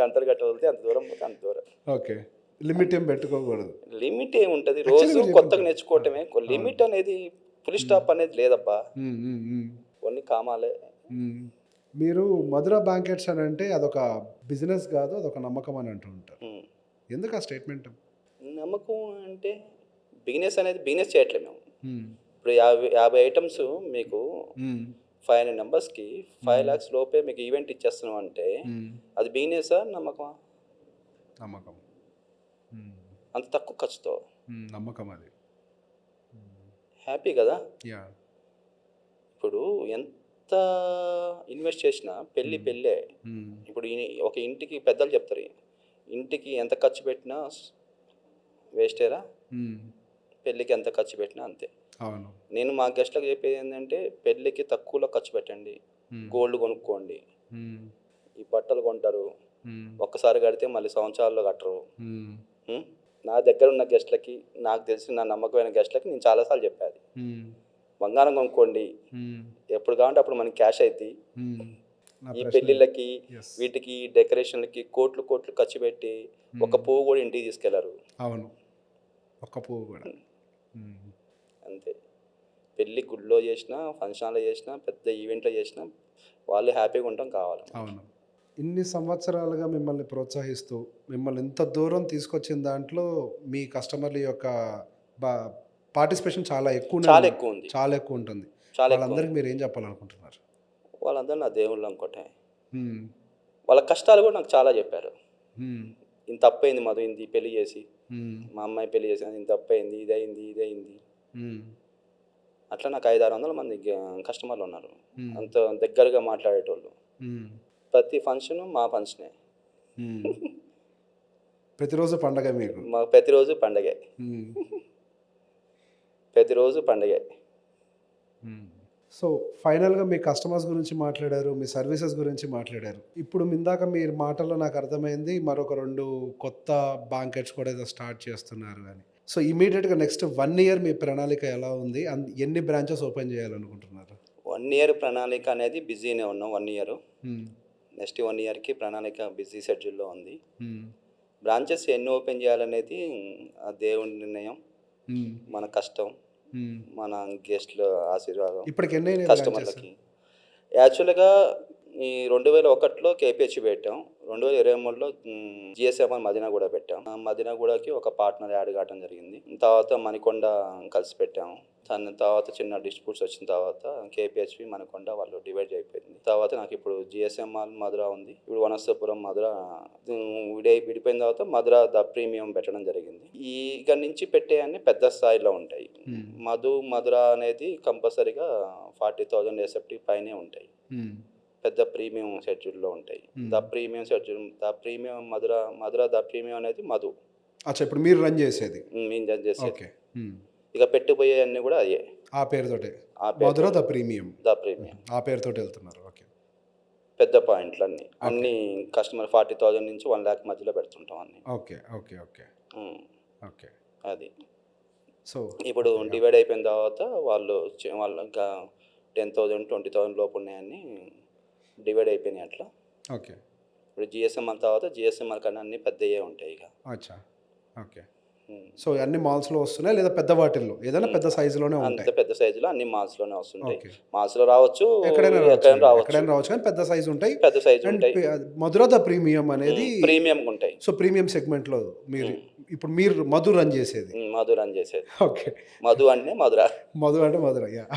అంతరు కట్ట వదిలితే అంత దూరం పోతే అంత దూరం. ఓకే. లిమిట్ ఏం పెట్టుకోకూడదు. లిమిట్ ఏముంటుంది, రోజు కొత్తగా నేర్చుకోవటమే. లిమిట్ అనేది ఫుల్ స్టాప్ అనేది లేదబ్బా. కొన్ని కామాలే. మీరు మధుర బ్యాంకెట్స్ అని అంటే అదొక బిజినెస్ కాదు, అదొక నమ్మకం అని అంటూ ఉంటారు. ఎందుకు ఆ స్టేట్మెంట్? నమ్మకం అంటే బిజినెస్ అనేది బిజినెస్ చేయట్లేదు మేము. ఇప్పుడు 50 ఐటమ్స్ మీకు 500 నెంబర్స్కి 5 lakhs లోపే మీకు ఈవెంట్ ఇచ్చేస్తున్నాం అంటే అది బిజినెసా నమ్మకమా? నమ్మకం. అంత తక్కువ ఖర్చుతో నమ్మకం. అది హ్యాపీ కదా. యా. ఇప్పుడు ఎంత ఇన్వెస్ట్ చేసినా పెళ్ళే. ఇప్పుడు ఒక ఇంటికి పెద్దలు చెప్తారు, ఇంటికి ఎంత ఖర్చు పెట్టినా వేస్టేరా, పెళ్ళికి ఎంత ఖర్చు పెట్టినా అంతే. అవును. నేను మా గెస్ట్లకు చెప్పేది ఏంటంటే పెళ్ళికి తక్కువలో ఖర్చు పెట్టండి, గోల్డ్ కొనుక్కోండి. ఈ బట్టలు కొంటారు, ఒక్కసారి కడితే మళ్ళీ సంవత్సరాల్లో కట్టరు. నా దగ్గర ఉన్న గెస్ట్లకి, నాకు తెలిసిన నా నమ్మకమైన గెస్ట్లకి నేను చాలాసార్లు చెప్పాది, బంగారం కొనుక్కోండి, ఎప్పుడు కావాలంటే అప్పుడు మనకి క్యాష్ అవుతుంది. ఈ పెళ్ళిళ్ళకి వీటికి డెకరేషన్లకి కోట్లు ఖర్చు పెట్టి ఒక పువ్వు కూడా ఇంటికి తీసుకెళ్లరు. అవును. ఒక్క పువ్వు కూడా. అంతే. పెళ్ళి గుడిలో చేసినా, ఫంక్షన్లో చేసినా, పెద్ద ఈవెంట్లో చేసినా వాళ్ళు హ్యాపీగా ఉండటం కావాలి. అవును. ఇన్ని సంవత్సరాలుగా మిమ్మల్ని ప్రోత్సహిస్తూ మిమ్మల్ని ఇంత దూరం తీసుకొచ్చిన దాంట్లో మీ కస్టమర్ల యొక్క పార్టిసిపేషన్ చాలా ఎక్కువ ఉంటుంది. వాళ్ళందరికీ మీరు ఏం చెప్పాలనుకుంటున్నారు? వాళ్ళందరూ నా దేవుళ్ళు అనుకోటే. వాళ్ళ కష్టాలు కూడా నాకు చాలా చెప్పారు. ఇంత తప్పైంది మధు, ఇంది పెళ్లి చేసి, మా అమ్మాయి పెళ్లి చేసి ఇంత తప్పైంది, ఇదైంది. అట్లా నాకు 500-600 మంది కస్టమర్లు ఉన్నారు, అంత దగ్గరగా మాట్లాడేటోళ్ళు. ప్రతి ఫంక్షన్ మా ఫంక్షనే. ప్రతిరోజు పండగ మీకు? మాకు ప్రతిరోజు పండగే. సో ఫైనల్గా మీ కస్టమర్స్ గురించి మాట్లాడారు, మీ సర్వీసెస్ గురించి మాట్లాడారు. ఇప్పుడు ఇందాక మీరు మాటల్లో నాకు అర్థమైంది మరొక 2 కొత్త బ్యాంకెట్స్ కూడా ఏదో స్టార్ట్ చేస్తున్నారు అని. సో ఇమీడియట్గా నెక్స్ట్ 1 year మీ ప్రణాళిక ఎలా ఉంది? ఎన్ని బ్రాంచెస్ ఓపెన్ చేయాలనుకుంటున్నారు? 1 year ప్రణాళిక అనేది బిజీనే ఉన్నాం. 1 year నెక్స్ట్ 1 yearకి ప్రణాళిక బిజీ షెడ్యూల్లో ఉంది. బ్రాంచెస్ ఎన్ని ఓపెన్ చేయాలనేది ఆ దేవుని నిర్ణయం, మ్మ్. మన కష్టం, మ్మ్. మన గెస్ట్ల ఆశీర్వాదం, ఇప్పటికి ఎన్ని అయినాయి branches? కస్టమర్లకి. యాక్చువల్గా ఈ 2001లో కేపిహెచ్ పెట్టాం, 2023లో జిఎస్ఎంఆర్ మదీనాగూడ పెట్టాం. మదీనాగూడకి ఒక పార్ట్నర్ యాడ్ కావడం జరిగింది. తర్వాత మణికొండ కలిసి పెట్టాము. దాని తర్వాత చిన్న డిస్ప్యూట్స్ వచ్చిన తర్వాత కేపిహెచ్పి మణికొండ వాళ్ళు డివైడ్ అయిపోయింది. తర్వాత నాకు ఇప్పుడు జిఎస్ఎంఆర్ మధుర ఉంది, ఇప్పుడు వనస్థపురం మధుర విడిపోయిన తర్వాత మధుర ద ప్రీమియం పెట్టడం జరిగింది. ఈ ఇక నుంచి పెట్టే అన్ని పెద్ద స్థాయిలో ఉంటాయి. మధుర అనేది కంపల్సరీగా 40,000 ఎస్ఎఫ్టీ పైనే ఉంటాయి, పెద్ద ప్రీమియం షెడ్యూల్లో ఉంటాయి. The premium schedule, the premium Madhura the premium అనేది మధు. అచ్చా, ఇప్పుడు మీరు రన్ చేసేది. మేము జడ్జ్ చేసేది. ఓకే. ఇక పెట్టిపోయే అన్ని కూడా అయ్యే ఆ పేరుతోటే ఆ పేరు, మధుర ద ప్రీమియం. ద ప్రీమియం ఆ పేరుతోటి వెళ్తున్నారు. ఓకే. పెద్ద పాయింట్లు అన్ని కస్టమర్ 40,000 నుంచి 1 lakh మధ్యలో పెడుతుంటాం అన్ని. Okay okay okay okay. అది సో ఇప్పుడు డివైడ్ అయిపోయిన తర్వాత వాళ్ళు ఇంకా 10,000 20,000 లోపు ఉన్నాయని డివైడ్ అయిపోయినాయి అట్లా. ఓకే. ఇప్పుడు జిఎస్ఎంఆర్ తర్వాత జిఎస్ఎంఆర్ కన్నా అన్ని పెద్దయే ఉంటాయి ఇక. అచ్చా. ఓకే. సో అన్ని మాల్స్లో వస్తున్నాయి లేదా పెద్ద వాటిల్లో ఏదైనా పెద్ద సైజులోనే అంత ఉంటాయి? పెద్ద సైజులో అన్ని మాల్స్లోనే వస్తుంటాయి. ఓకే. మాల్స్లో రావచ్చు, ఎక్కడైనా ఎక్కడైనా రావచ్చు రావచ్చు, కానీ పెద్ద సైజు ఉంటాయి. పెద్ద సైజు అండ్ ఉంటాయి. మధుర ద ప్రీమియం అనేది ప్రీమియం ఉంటాయి. సో ప్రీమియం సెగ్మెంట్లో ఇప్పుడు మీరు మధు రన్ చేసేది. మధు రన్ చేసేది. ఓకే. మధు అంటే మధుర. మధు అంటే మధుర. యా.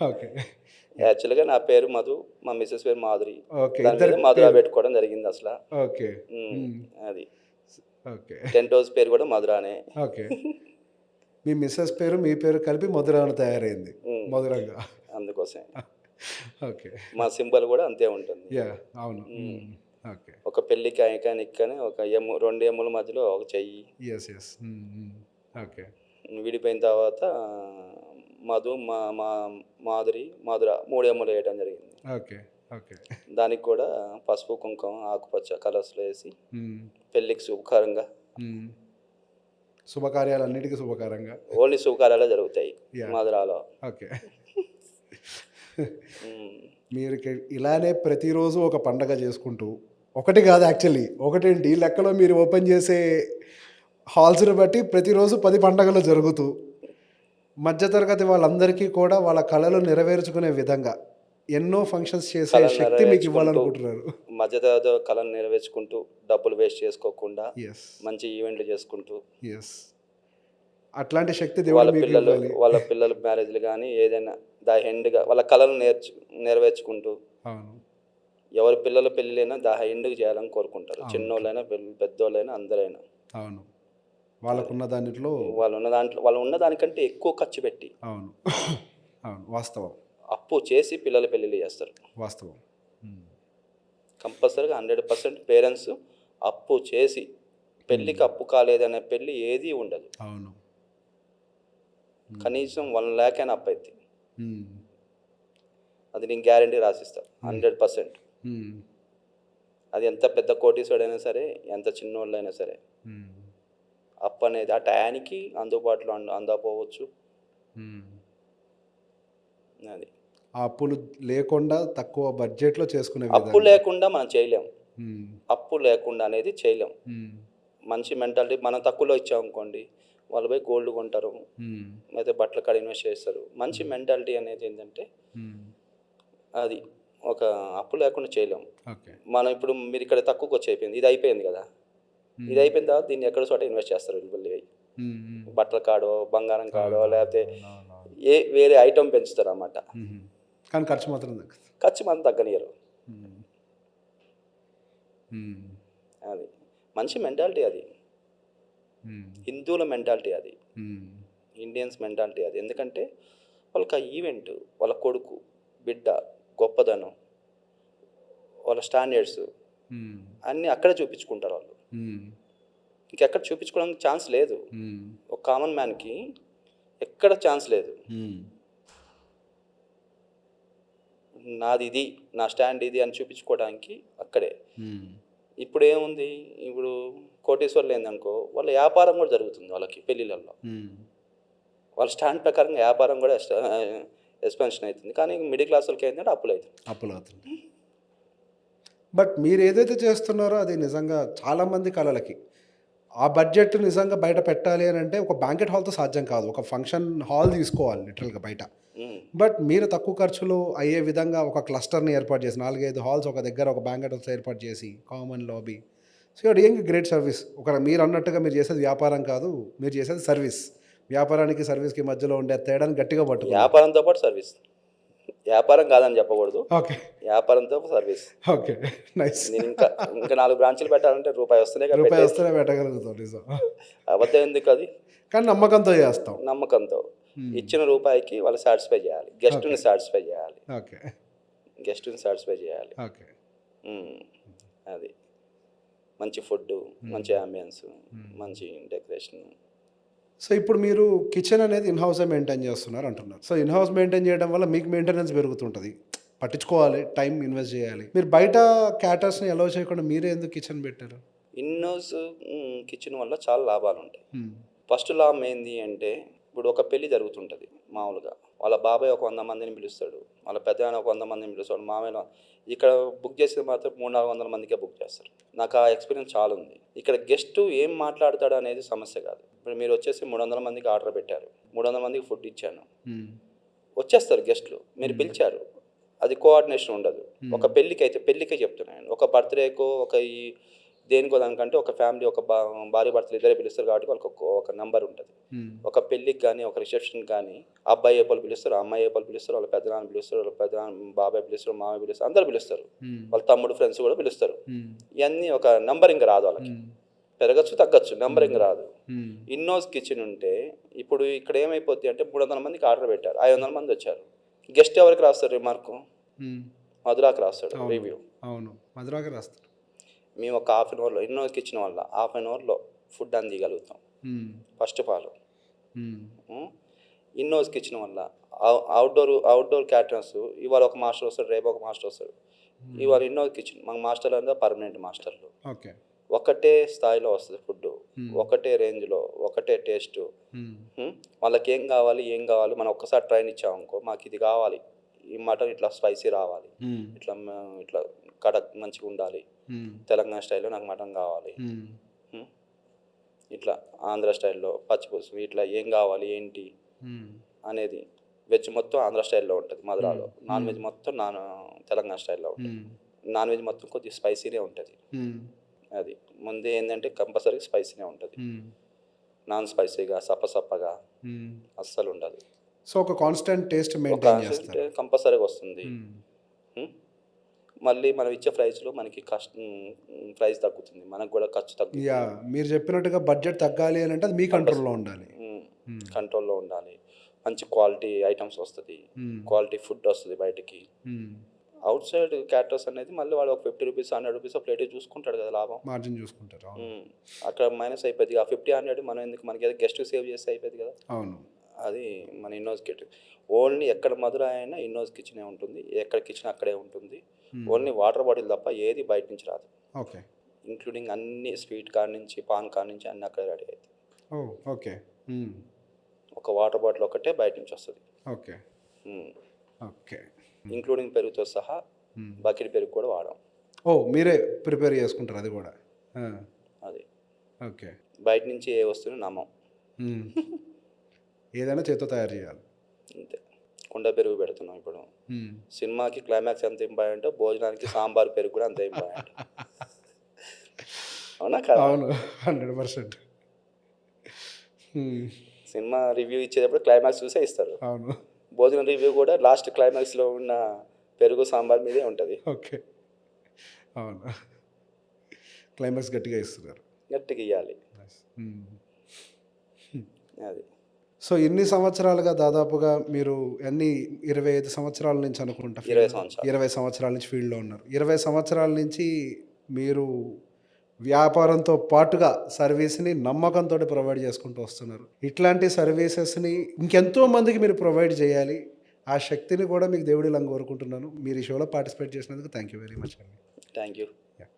ఓకే. యాక్చువల్గా నా పేరు మధు, మా మిస్సెస్ పేరు మాధురి. ఓకే. దాని మీద మధుర పెట్టుకోవడం జరిగింది అసలు. ఓకే. అది ఓకే. 10 రోజు పేరు కూడా మధురానే. ఓకే. మీ మిస్సెస్ పేరు మీ పేరు కలిపి మధుర అని తయారైంది, మధురంగా. అందుకోసం ఓకే. మా సింబల్ కూడా అంతే ఉంటుంది. యా, అవును. ఓకే. ఒక పెళ్ళికి ఐకానిక్ అని ఒక రెండు ఎమ్ముల మధ్యలో ఒక చెయ్యి. Yes yes. ఓకే. విడిపోయిన తర్వాత మధు మాధురి మధుర 3 ఎమ్ములు వేయడం జరిగింది. ఓకే. ఓకే. దానికి కూడా పసుపు కుంకుమ ఆకుపచ్చ కలర్స్లో వేసి పెళ్ళికి శుభకరంగా, శుభకార్యాలన్నిటికీ శుభకరంగా, ఓన్లీ శుభకార్యాలే జరుగుతాయి మధురాలో. ఓకే. మీరు ఇలానే ప్రతిరోజు ఒక పండగ చేసుకుంటూ, ఒకటి కాదు యాక్చువల్లీ, ఒకటేంటి లెక్కలో మీరు ఓపెన్ చేసే హాల్స్ని బట్టి ప్రతిరోజు 10 పండగలు జరుగుతూ మధ్యతరగతి వాళ్ళందరికీ కూడా వాళ్ళ కళలు నెరవేర్చుకునే విధంగా ఎన్నో ఫంక్షన్స్ చేసే శక్తి మీకు ఇవ్వాలనుకుంటున్నారు. మధ్యతరగతి కళను నెరవేర్చుకుంటూ, డబ్బులు వేస్ట్ చేసుకోకుండా, ఎస్ మంచి ఈవెంట్లు చేసుకుంటూ, ఎస్ అట్లాంటి శక్తి దేవుడు మీకు ఇవ్వాలి. వాళ్ళ పిల్లల మ్యారేజ్లు కానీ ఏదైనా దా ఎండ్గా వాళ్ళ కళను నెరవేర్చుకుంటూ, అవును, ఎవరి పిల్లల పెళ్ళిలైనా దా ఎండ్కి చేయాలని కోరుకుంటారు. చిన్నోళ్ళైనా పెద్దోళ్ళైనా అందరైనా. అవును, వాళ్ళకున్న దాంట్లో వాళ్ళు ఉన్న దానికంటే ఎక్కువ ఖర్చు పెట్టి, అవును అవును, వాస్తవం, అప్పు చేసి పిల్లల పెళ్ళిళ్ళు చేస్తారు. వాస్తవం. కంపల్సరీగా 100% పేరెంట్స్ అప్పు చేసి, పెళ్ళికి అప్పు కాలేదనే పెళ్ళి ఏది ఉండదు. అవును, కనీసం 1 lakh అయినా అప్పు అవుతుంది. అది నేను గ్యారంటీ రాసిస్తాను 100%. అది ఎంత పెద్ద కోటీశ్వరుడైనా సరే, ఎంత చిన్నోళ్ళైనా సరే, అప్పు అనేది ఆ టయానికి అందుబాటులో అందకపోవచ్చు. అది ఆ అప్పులు లేకుండా తక్కువ బడ్జెట్లో చేసుకునే అప్పు లేకుండా మనం చేయలేం. అప్పు లేకుండా అనేది చేయలేం. మంచి మెంటాలిటీ, మనం తక్కువలో ఇచ్చామనుకోండి, వాళ్ళు పోయి గోల్డ్ కొంటారు, అయితే బట్టల కాడ ఇన్వెస్ట్ చేస్తారు. మంచి మెంటాలిటీ అనేది ఏంటంటే అది ఒక అప్పు లేకుండా చేయలేం. మనం ఇప్పుడు మీరు ఇక్కడ తక్కువకి వచ్చి అయిపోయింది, ఇది అయిపోయింది కదా, ఇది అయిపోయిన తర్వాత దీన్ని ఎక్కడ చోట ఇన్వెస్ట్ చేస్తారు వీళ్ళు. బట్టల కాడో, బంగారం కాడో, లేకపోతే వేరే ఐటమ్ పెంచుతారు అన్నమాట. కానీ ఖర్చు మాత్రం తగ్గనియరు. అది మంచి మెంటాలిటీ, అది హిందువుల మెంటాలిటీ, అది ఇండియన్స్ మెంటాలిటీ. అది ఎందుకంటే వాళ్ళకి ఆ ఈవెంట్, వాళ్ళ కొడుకు బిడ్డ గొప్పదనం, వాళ్ళ స్టాండర్డ్స్ అన్నీ అక్కడే చూపించుకుంటారు వాళ్ళు. ఇంకెక్కడ చూపించుకోవడానికి ఛాన్స్ లేదు. ఒక కామన్ మ్యాన్కి ఎక్కడ ఛాన్స్ లేదు. నాది ఇది, నా స్టాండ్ ఇది అని చూపించుకోవడానికి అక్కడే. ఇప్పుడు ఏముంది, ఇప్పుడు కోటేశ్వర్లు ఏందనుకో, వాళ్ళ వ్యాపారం కూడా జరుగుతుంది వాళ్ళకి పెళ్ళిళ్ళల్లో. వాళ్ళ స్టాండ్ ప్రకారంగా వ్యాపారం కూడా ఎక్స్పెన్షన్ అవుతుంది. కానీ మిడిల్ క్లాస్ వాళ్ళకి ఏంటంటే అప్పులు అవుతుంది. బట్ మీరు ఏదైతే చేస్తున్నారో అది నిజంగా చాలామంది కళలకి ఆ బడ్జెట్ నిజంగా బయట పెట్టాలి అని అంటే ఒక బ్యాంకెట్ హాల్తో సాధ్యం కాదు. ఒక ఫంక్షన్ హాల్ తీసుకోవాలి లిటరల్‌గా బయట. ఉమ్. బట్ మీరు తక్కువ ఖర్చులో అయ్యే విధంగా ఒక క్లస్టర్‌ని ఏర్పాటు చేసి 4, 5 హాల్స్ ఒక దగ్గర ఒక బ్యాంకెట్ హాల్స్ ఏర్పాటు చేసి common lobby. So you're doing great service. మీరు అన్నట్టుగా మీరు చేసేది వ్యాపారం కాదు. మీరు చేసేది సర్వీస్. వ్యాపారానికి సర్వీస్‌కి మధ్యలో ఉండే తేడాని గట్టిగా పట్టుకున్నారు. వ్యాపారంతో పాటు సర్వీస్. వ్యాపారం కాదని చెప్పకూడదు, ఓకే. వ్యాపారంతో సర్వీస్. ఓకే. నైస్. నేను ఇంకా 4 బ్రాంచీలు పెట్టాలంటే రూపాయి వస్తేనే కదా రూపాయి పెట్టేది. వస్తేనే పెట్టగలుగుతాం నిజం. అబద్ధం ఎందుకు అది? కానీ నమ్మకంతో చేస్తాం. నమ్మకంతో ఇచ్చిన రూపాయికి వాళ్ళు సాటిస్ఫై చేయాలి, గెస్ట్ని సాటిస్ఫై చేయాలి, ఓకే. గెస్ట్ని సాటిస్ఫై చేయాలి. ఓకే. ఉమ్. అది మంచి ఫుడ్, మంచి అంబియన్స్, మంచి డెకరేషన్. సో ఇప్పుడు మీరు కిచెన్ అనేది ఇన్ హౌసే మెయింటైన్ చేస్తున్నారు అంటున్నారు. సో ఇన్ హౌస్ మెయింటైన్ చేయడం వల్ల మీకు మెయింటెనెన్స్ పెరుగుతుంటుంది, పట్టించుకోవాలి, టైం ఇన్వెస్ట్ చేయాలి. మీరు బయట క్యాటర్స్ని అలౌ చేయకుండా మీరే ఎందుకు కిచెన్ పెట్టారు? ఇన్నోస్ కిచెన్ వల్ల చాలా లాభాలు ఉంటాయి. ఫస్ట్ లాభం ఏంది అంటే, ఇప్పుడు ఒక పెళ్లి జరుగుతుంటుంది మామూలుగా, వాళ్ళ బాబాయ్ ఒక 100 మందిని పిలుస్తాడు, వాళ్ళ పెద్దనాన్న ఒక 100 మందిని పిలుస్తాడు, మామయ్య. ఇక్కడ బుక్ చేసేది మాత్రం 300-400 మందికే బుక్ చేస్తారు. నాకు ఆ ఎక్స్పీరియన్స్ చాలా ఉంది. ఇక్కడ గెస్ట్ ఏం మాట్లాడతాడు అనేది సమస్య కాదు. ఇప్పుడు మీరు వచ్చేసి 300 మందికి ఆర్డర్ పెట్టారు, 300 మందికి ఫుడ్ ఇచ్చాను, వచ్చేస్తారు గెస్ట్లు, మీరు పిలిచారు, అది కోఆర్డినేషన్ ఉండదు. ఒక పెళ్ళికి అయితే పెళ్ళికే చెప్తున్నాను, ఒక బర్త్డేకో ఒక ఈ దేనికో దానికంటే ఒక ఫ్యామిలీ ఒక భార్య భర్తలు ఇద్దరే పిలుస్తారు కాబట్టి వాళ్ళకి ఒక నెంబర్ ఉంటుంది. ఒక పెళ్ళికి కానీ ఒక రిసెప్షన్ కానీ అబ్బాయి ఏ పలు పిలుస్తారు, అమ్మాయి ఏ పలు పిలుస్తారు, వాళ్ళ పెద్దనాన్న పిలుస్తారు, వాళ్ళ పెద్దనాన్న బాబాయ్ పిలుస్తారు, మామయ్య పిలుస్తారు, అందరు పిలుస్తారు, వాళ్ళ తమ్ముడు ఫ్రెండ్స్ కూడా పిలుస్తారు. ఇవన్నీ ఒక నంబరింగ్ రాదు వాళ్ళకి, పెరగచ్చు తగ్గచ్చు, నంబరింగ్ రాదు. ఇన్నోస్ కిచెన్ ఉంటే ఇప్పుడు ఇక్కడ ఏమైపోద్ది అంటే 300 మందికి ఆర్డర్ పెట్టారు, 500 మంది వచ్చారు, గెస్ట్ ఎవరికి రాస్తారు రిమార్కు? మధురాకి రాస్తాడు రివ్యూ. అవును, మధురాకి రాస్తారు. మేము ఒక హాఫ్ అన్ అవర్లో ఇన్నోస్ కిచెన్ వల్ల హాఫ్ అన్ అవర్లో ఫుడ్ అందిగలుగుతాం. ఫస్ట్ ఆఫ్ ఆల్ ఇన్నోస్ కిచెన్ వల్ల అవుట్డోర్ క్యాటరర్స్ ఇవాళ ఒక మాస్టర్ వస్తాడు, రేపు ఒక మాస్టర్ వస్తాడు. ఇవాళ ఇన్నోస్ కిచెన్ మాకు మాస్టర్లు అంతా పర్మనెంట్ మాస్టర్లు. ఓకే. ఒకటే స్థాయిలో వస్తుంది ఫుడ్, ఒకటే రేంజ్లో, ఒకటే టేస్ట్. వాళ్ళకి ఏం కావాలి మనం ఒక్కసారి ట్రైన్ ఇచ్చామనుకో, మాకు ఇది కావాలి, ఈ మటన్ ఇట్లా స్పైసీ రావాలి, ఇట్లా కడక్ మంచిగా ఉండాలి, తెలంగాణ స్టైల్లో నాకు మటన్ కావాలి, ఇట్లా ఆంధ్ర స్టైల్లో పచ్చిపులుసు, ఇట్లా ఏం కావాలి ఏంటి అనేది. వెజ్ మొత్తం ఆంధ్ర స్టైల్లో ఉంటుంది మధురాలో, నాన్ వెజ్ మొత్తం తెలంగాణ స్టైల్లో ఉంటుంది. నాన్ వెజ్ మొత్తం కొద్దిగా స్పైసీనే ఉంటుంది. అది ముందే ఏంటంటే కంపల్సరీ స్పైసీనే ఉంటుంది, నాన్ స్పైసీగా సప్పగా అస్సలు ఉండదు. సో ఒక కాన్స్టెంట్ టేస్ట్ మెయింటైన్ చేస్తారు, కంపల్సరీగా వస్తుంది. మళ్ళీ మనం ఇచ్చే ప్రైస్లో మనకి ప్రైస్ తగ్గుతుంది, మనకు కూడా ఖర్చు తగ్గుతుంది. మీరు చెప్పినట్టుగా బడ్జెట్ తగ్గాలి అని అంటే అది మీ కంట్రోల్లో ఉండాలి, కంట్రోల్లో ఉండాలి. మంచి క్వాలిటీ ఐటమ్స్ వస్తుంది, క్వాలిటీ ఫుడ్ వస్తుంది బయటికి. అవుట్ సైడ్ క్యాటర్స్ అనేది మళ్ళీ వాడు ఒక 50 రూపీస్ 100 రూపీస్ ప్లేట్ చూసుకుంటాడు కదా, లాభం మార్జిన్ చూసుకుంటారు. అక్కడ మైనస్ అయిపోయింది. ఆ 50-100 మనం ఎందుకు, మనకి ఏదో గెస్ట్ సేవ్ చేస్తే అయిపోయింది కదా. అవును, అది మన ఇన్నోస్ కిచెన్. ఓన్లీ ఎక్కడ మధుర అయినా ఇన్నోస్ కిచెనే ఉంటుంది, ఎక్కడ కిచెన్ అక్కడే ఉంటుంది. ఓన్లీ వాటర్ బాటిల్ తప్ప ఏది బయట నుంచి రాదు. ఓకే. ఇంక్లూడింగ్ అన్ని స్వీట్ కార్ నుంచి పాన్ కార్ నుంచి అన్నీ అక్కడే రెడీ అవుతాయి. ఓకే. ఒక వాటర్ బాటిల్ ఒకటే బయట నుంచి వస్తుంది. ఓకే. ఓకే. ఇంక్లూడింగ్ పెరుగుతో సహా బకెట్ పెరుగు కూడా వాడాం. మీరే ప్రిపేర్ చేసుకుంటారు అది కూడా? అది ఓకే. బయట నుంచి ఏ వస్తువుని నమ్మం, ఏదైనా చేతితో తయారు చేయాలి, అంతే. కుండ పెరుగు పెడుతున్నాం ఇప్పుడు. సినిమాకి క్లైమాక్స్ ఎంత ఇంపార్టెంట్, భోజనానికి సాంబార్ పెరుగు కూడా అంతే ఇంపార్టెంట్. అవునా కదా? అవును, 100%. సినిమా రివ్యూ ఇచ్చేటప్పుడు క్లైమాక్స్ చూసే ఇస్తారు. అవును. భోజనం రివ్యూ కూడా లాస్ట్ క్లైమాక్స్లో ఉన్న పెరుగు సాంబార్ మీదే ఉంటుంది. ఓకే. అవును, క్లైమాక్స్ గట్టిగా ఇస్తున్నారు, గట్టిగా ఇవ్వాలి. అది. సో ఇన్ని సంవత్సరాలుగా దాదాపుగా మీరు 25 సంవత్సరాల నుంచి అనుకుంటా, 20 సంవత్సరాల నుంచి ఫీల్డ్లో ఉన్నారు. 20 సంవత్సరాల నుంచి మీరు వ్యాపారంతో పాటుగా సర్వీస్ని నమ్మకంతో ప్రొవైడ్ చేసుకుంటూ వస్తున్నారు. ఇట్లాంటి సర్వీసెస్ని ఇంకెంతో మందికి మీరు ప్రొవైడ్ చేయాలి, ఆ శక్తిని కూడా మీకు దేవుడి లంగా కోరుకుంటున్నాను. మీరు ఈ షోలో పార్టిసిపేట్ చేసినందుకు థ్యాంక్ యూ వెరీ మచ్ అండి. Thank you.